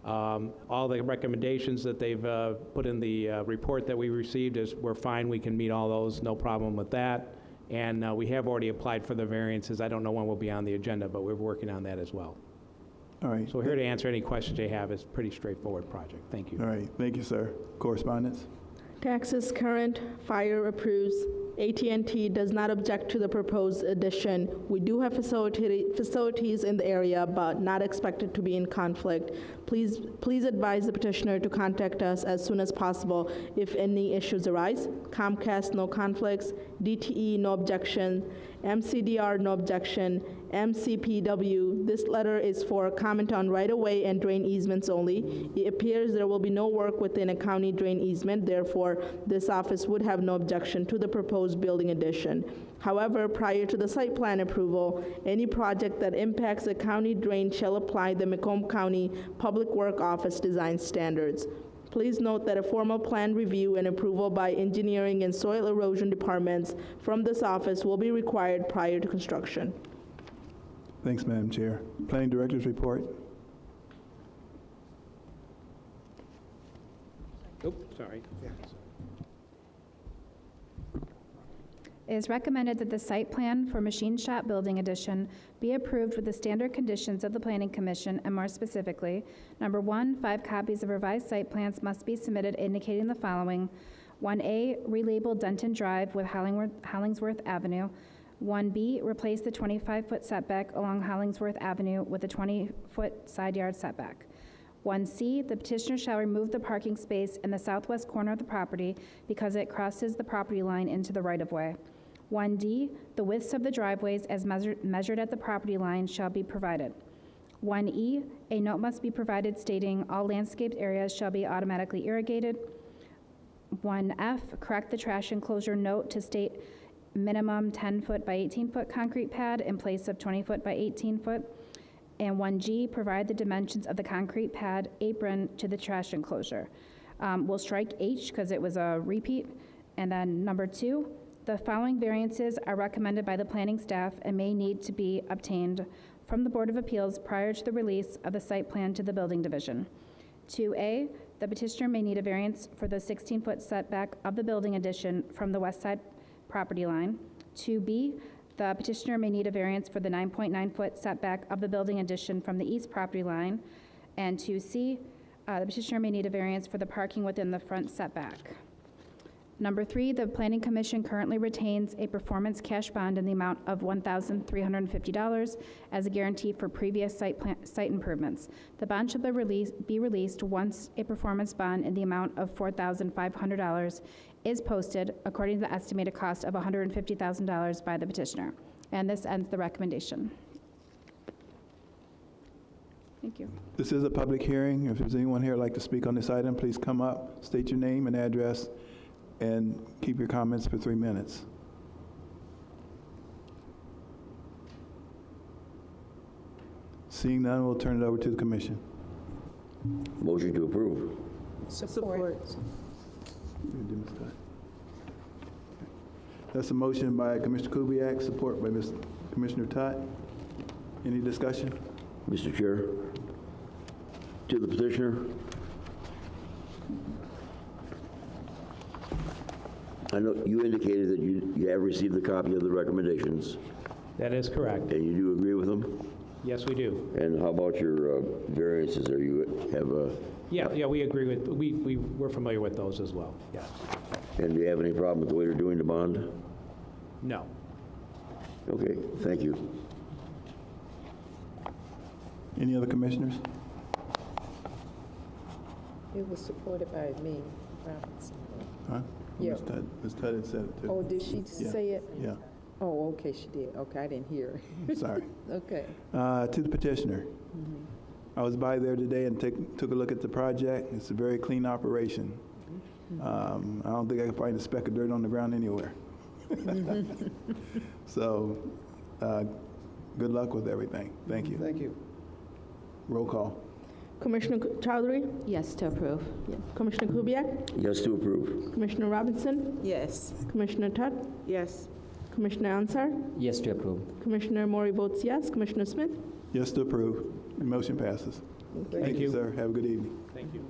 all the recommendations that they've put in the report that we received is we're fine, we can meet all those, no problem with that. And we have already applied for the variances. I don't know when we'll be on the agenda, but we're working on that as well. All right. So we're here to answer any questions you have. It's a pretty straightforward project. Thank you. All right. Thank you, sir. Correspondence? Taxes current, fire approves. AT&T does not object to the proposed addition. We do have facilities in the area, but not expected to be in conflict. Please advise the petitioner to contact us as soon as possible if any issues arise. Comcast, no conflicts. DTE, no objection. MCDR, no objection. MCPW, this letter is for comment on right-of-way and drain easements only. It appears there will be no work within a county drain easement, therefore, this office would have no objection to the proposed building addition. However, prior to the site plan approval, any project that impacts a county drain shall apply the Macomb County Public Work Office design standards. Please note that a formal plan review and approval by engineering and soil erosion departments from this office will be required prior to construction. Thanks, Madam Chair. Planning Director's report. Oh, sorry. It is recommended that the site plan for machine shop building addition be approved with the standard conditions of the Planning Commission, and more specifically, number 1, 5 copies of revised site plans must be submitted indicating the following. 1A, relabel Denton Drive with Hollingsworth Avenue. 1B, replace the 25-foot setback along Hollingsworth Avenue with a 20-foot side yard setback. 1C, the petitioner shall remove the parking space in the southwest corner of the property because it crosses the property line into the right-of-way. 1D, the widths of the driveways as measured at the property line shall be provided. 1E, a note must be provided stating all landscaped areas shall be automatically irrigated. 1F, correct the trash enclosure note to state minimum 10-foot by 18-foot concrete pad in place of 20-foot by 18-foot. And 1G, provide the dimensions of the concrete pad apron to the trash enclosure. We'll strike H because it was a repeat. And then number 2, the following variances are recommended by the planning staff and may need to be obtained from the Board of Appeals prior to the release of the site plan to the building division. 2A, the petitioner may need a variance for the 16-foot setback of the building addition from the west side property line. 2B, the petitioner may need a variance for the 9.9-foot setback of the building addition from the east property line. And 2C, the petitioner may need a variance for the parking within the front setback. Number 3, the Planning Commission currently retains a performance cash bond in the amount of $1,350 as a guarantee for previous site improvements. The bond shall be released once a performance bond in the amount of $4,500 is posted according to the estimated cost of $150,000 by the petitioner. And this ends the recommendation. Thank you. This is a public hearing. If there's anyone here who'd like to speak on this item, please come up, state your name and address, and keep your comments for 3 minutes. Seeing none, we'll turn it over to the commission. Motion to approve. Support. That's a motion by Commissioner Kubiak, support by Commissioner Todd. Any discussion? Mr. Chair, to the petitioner, I know you indicated that you have received a copy of the recommendations, That is correct. and you do agree with them? Yes, we do. And how about your variances? Are you have a, Yeah, we agree with, we're familiar with those as well, yes. and do you have any problem with the way they're doing the bond? No. Okay, thank you. Any other commissioners? It was supported by me, Robinson. Huh? Yeah. Ms. Todd had said it too. Oh, did she Yeah. say it? Yeah, Oh, okay, she did. Okay, I didn't hear. sorry. Okay. To the petitioner. I was by there today and took a look at the project. It's a very clean operation. I don't think I can find a speck of dirt on the ground anywhere. So, good luck with everything. Thank you. Thank you. Roll call. Commissioner Chowdhury? Yes, to approve. Commissioner Kubiak? Yes to approve. Commissioner Robinson? Yes. Commissioner Todd? Yes. Commissioner Ansar? Yes to approve. Commissioner Mori votes yes. Commissioner Smith? Yes to approve. The motion passes. Thank you, sir. Have a good evening. Thank you.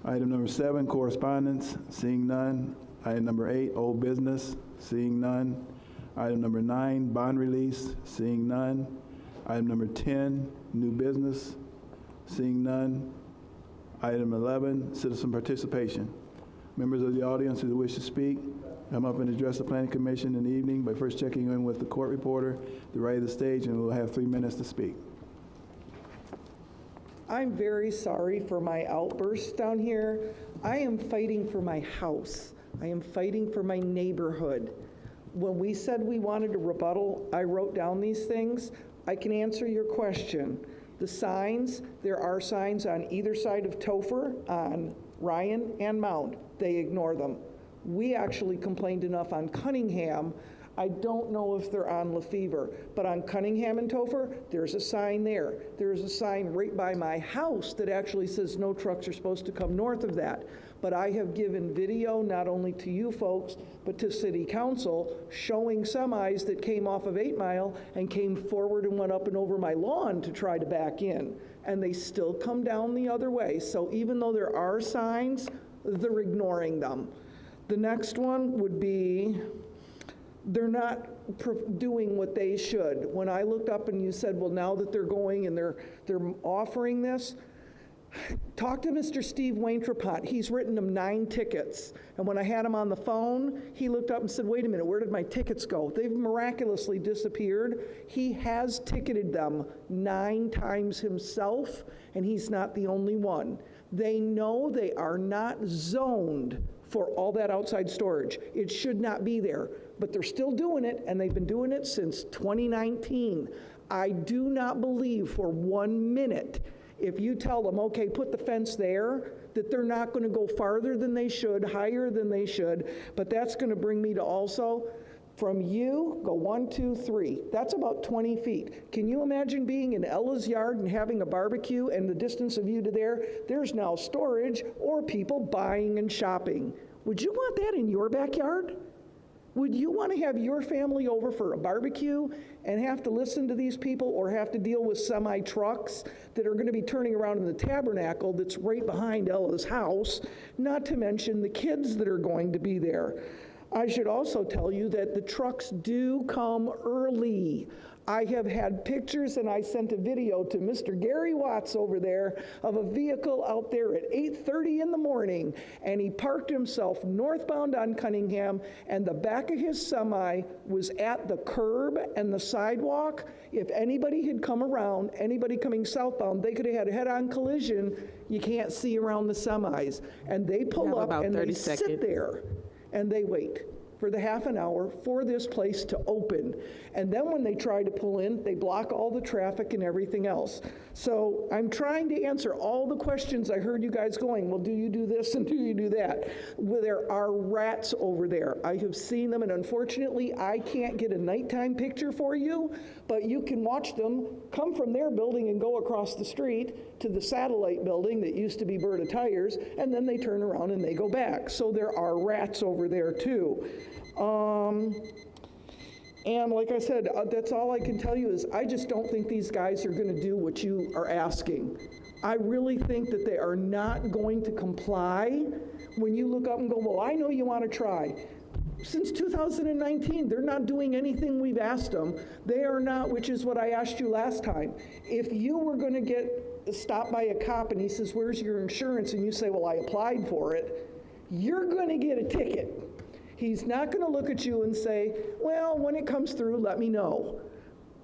Item number 7, correspondence. Seeing none. Item number 8, old business. Seeing none. Item number 9, bond release. Seeing none. Item number 10, new business. Seeing none. Item 11, citizen participation. Members of the audience who wish to speak, come up and address the Planning Commission in the evening by first checking in with the court reporter, the right of the stage, and we'll have 3 minutes to speak. I'm very sorry for my outburst down here. I am fighting for my house. I am fighting for my neighborhood. When we said we wanted a rebuttal, I wrote down these things. I can answer your question. The signs, there are signs on either side of Topher, on Ryan and Mound. They ignore them. We actually complained enough on Cunningham. I don't know if they're on Lefevre, but on Cunningham and Topher, there's a sign there. There's a sign right by my house that actually says no trucks are supposed to come north of that. But I have given video not only to you folks, but to City Council, showing semis that came off of 8 Mile and came forward and went up and over my lawn to try to back in. And they still come down the other way. So even though there are signs, they're ignoring them. The next one would be, they're not doing what they should. When I looked up and you said, well, now that they're going and they're offering this, talk to Mr. Steve Waintrapont. He's written them 9 tickets. And when I had him on the phone, he looked up and said, wait a minute, where did my tickets go? They've miraculously disappeared. He has ticketed them 9 times himself, and he's not the only one. They know they are not zoned for all that outside storage. It should not be there, but they're still doing it, and they've been doing it since 2019. I do not believe for 1 minute, if you tell them, okay, put the fence there, that they're not going to go farther than they should, higher than they should. But that's going to bring me to also, from you, go 1, 2, 3. That's about 20 feet. Can you imagine being in Ella's yard and having a barbecue, and the distance of you to there, there's now storage or people buying and shopping. Would you want that in your backyard? Would you want to have your family over for a barbecue and have to listen to these people or have to deal with semi-trucks that are going to be turning around in the tabernacle that's right behind Ella's house, not to mention the kids that are going to be there? I should also tell you that the trucks do come early. I have had pictures, and I sent a video to Mr. Gary Watts over there of a vehicle out there at 8:30 in the morning, and he parked himself northbound on Cunningham, and the back of his semi was at the curb and the sidewalk. If anybody had come around, anybody coming southbound, they could have had a head-on collision. You can't see around the semis. And they pull up and they sit there, and they wait for the half an hour for this place to open. And then when they try to pull in, they block all the traffic and everything else. So I'm trying to answer all the questions I heard you guys going, well, do you do this and do you do that? Well, there are rats over there. I have seen them, and unfortunately, I can't get a nighttime picture for you, but you can watch them come from their building and go across the street to the satellite building that used to be Berta Tires, and then they turn around and they go back. So there are rats over there too. And like I said, that's all I can tell you is I just don't think these guys are going to do what you are asking. I really think that they are not going to comply when you look up and go, well, I know you want to try. Since 2019, they're not doing anything we've asked them. They are not, which is what I asked you last time. If you were going to get stopped by a cop and he says, where's your insurance? And you say, well, I applied for it, you're going to get a ticket. He's not going to look at you and say, well, when it comes through, let me know.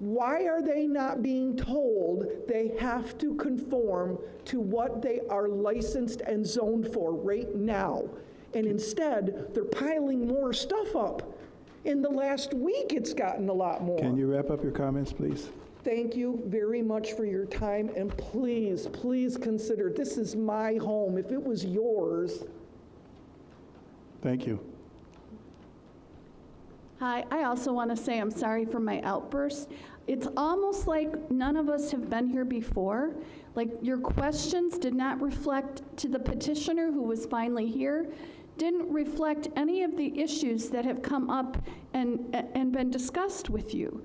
Why are they not being told they have to conform to what they are licensed and zoned for right now? And instead, they're piling more stuff up. In the last week, it's gotten a lot more. Can you wrap up your comments, please? Thank you very much for your time, and please, please consider, this is my home. If it was yours. Thank you. Hi, I also want to say I'm sorry for my outburst. It's almost like none of us have been here before. Like your questions did not reflect to the petitioner who was finally here, didn't reflect any of the issues that have come up and been discussed with you.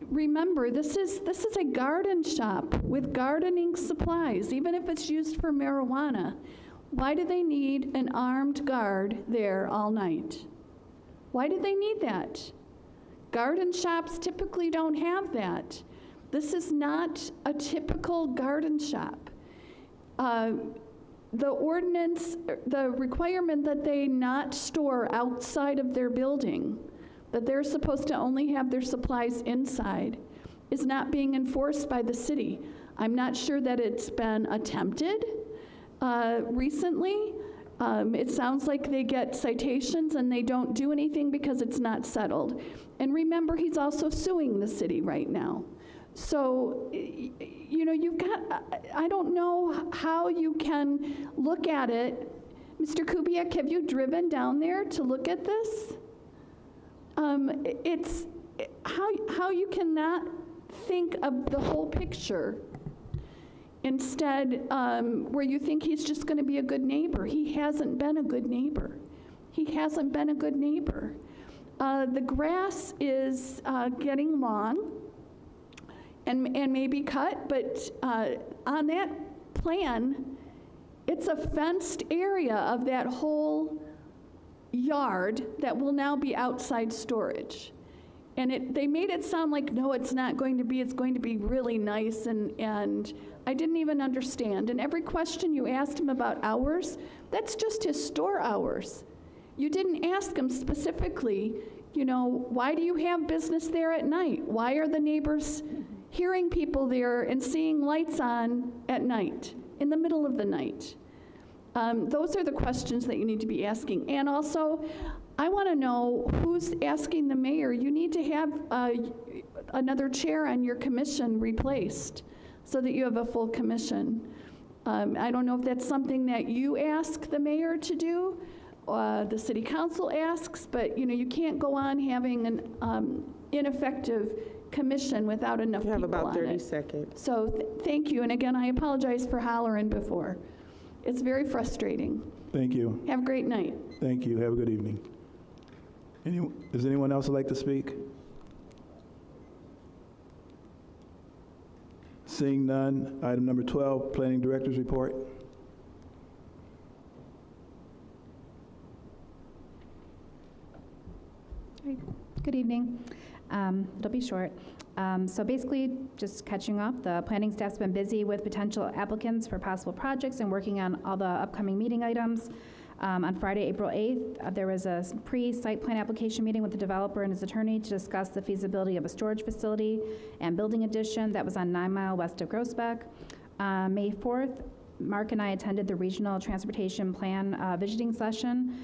Remember, this is a garden shop with gardening supplies, even if it's used for marijuana. Why do they need an armed guard there all night? Why do they need that? Garden shops typically don't have that. This is not a typical garden shop. The ordinance, the requirement that they not store outside of their building, that they're supposed to only have their supplies inside, is not being enforced by the city. I'm not sure that it's been attempted recently. It sounds like they get citations and they don't do anything because it's not settled. And remember, he's also suing the city right now. So, you know, you've got, I don't know how you can look at it. Mr. Kubiak, have you driven down there to look at this? It's how you cannot think of the whole picture. Instead, where you think he's just going to be a good neighbor. He hasn't been a good neighbor. He hasn't been a good neighbor. The grass is getting long and may be cut, but on that plan, it's a fenced area of that whole yard that will now be outside storage. And they made it sound like, no, it's not going to be, it's going to be really nice, and I didn't even understand. And every question you asked him about hours, that's just his store hours. You didn't ask him specifically, you know, why do you have business there at night? Why are the neighbors hearing people there and seeing lights on at night, in the middle of the night? Those are the questions that you need to be asking. And also, I want to know who's asking the mayor. You need to have another chair on your commission replaced so that you have a full commission. I don't know if that's something that you ask the mayor to do, the city council asks, but you know, you can't go on having an ineffective commission without enough people on it. You have about 30 seconds. So thank you, and again, I apologize for hollering before. It's very frustrating. Thank you. Have a great night. Thank you. Have a good evening. Does anyone else like to speak? Seeing none, item number 12, Planning Director's Report. Good evening. It'll be short. So basically, just catching up, the planning staff's been busy with potential applicants for possible projects and working on all the upcoming meeting items. On Friday, April 8th, there was a pre-site plan application meeting with the developer and his attorney to discuss the feasibility of a storage facility and building addition that was on 9 Mile west of Groesbeck. May 4th, Mark and I attended the Regional Transportation Plan visiting session,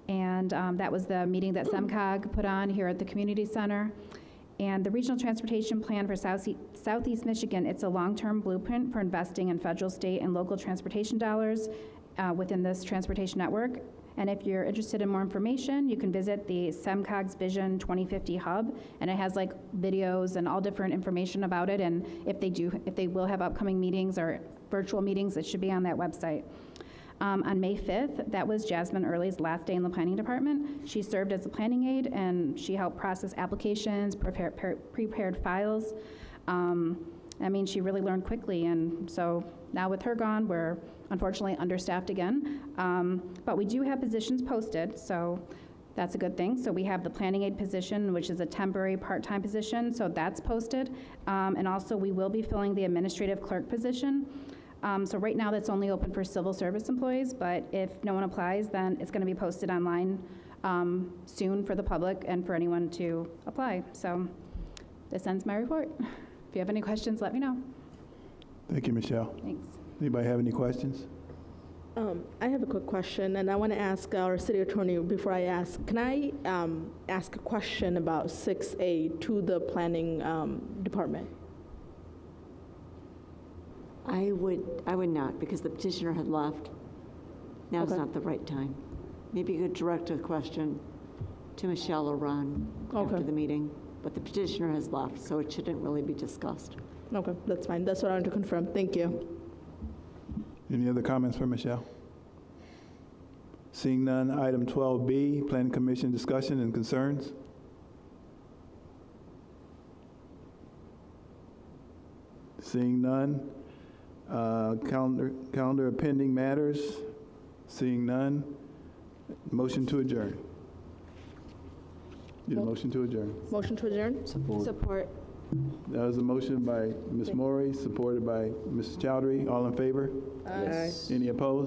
And that was the meeting that SEMCOG put on here at the community center. And the Regional Transportation Plan for Southeast Michigan, it's a long-term blueprint for investing in federal, state, and local transportation dollars within this transportation network. And if you're interested in more information, you can visit the SEMCOG's Vision 2050 Hub, and it has like videos and all different information about it. And if they will have upcoming meetings or virtual meetings, it should be on that website. On May 5th, that was Jasmine Early's last day in the planning department. She served as a planning aide, and she helped process applications, prepared files. I mean, she really learned quickly, and so now with her gone, we're unfortunately understaffed again. But we do have positions posted, so that's a good thing. So we have the planning aide position, which is a temporary part-time position, so that's posted. And also we will be filling the administrative clerk position. So right now that's only open for civil service employees, but if no one applies, then it's going to be posted online soon for the public and for anyone to apply. So this ends my report. If you have any questions, let me know. Thank you, Michelle. Thanks. Anybody have any questions? I have a quick question, and I want to ask our city attorney before I ask. Can I ask a question about 6A to the planning department? I would not, because the petitioner had left. Now is not the right time. Maybe you could direct a question to Michelle or Ron after the meeting, but the petitioner has left, so it shouldn't really be discussed. Okay, that's fine. That's what I wanted to confirm. Thank you. Any other comments for Michelle? Seeing none, item 12B, Planning Commission discussion and concerns. Seeing none, calendar of pending matters. Seeing none, motion to adjourn. Need a motion to adjourn. Motion to adjourn? Support. That was a motion by Ms. Morey, supported by Mrs. Chowdhury. All in favor? Aye. Any opposed?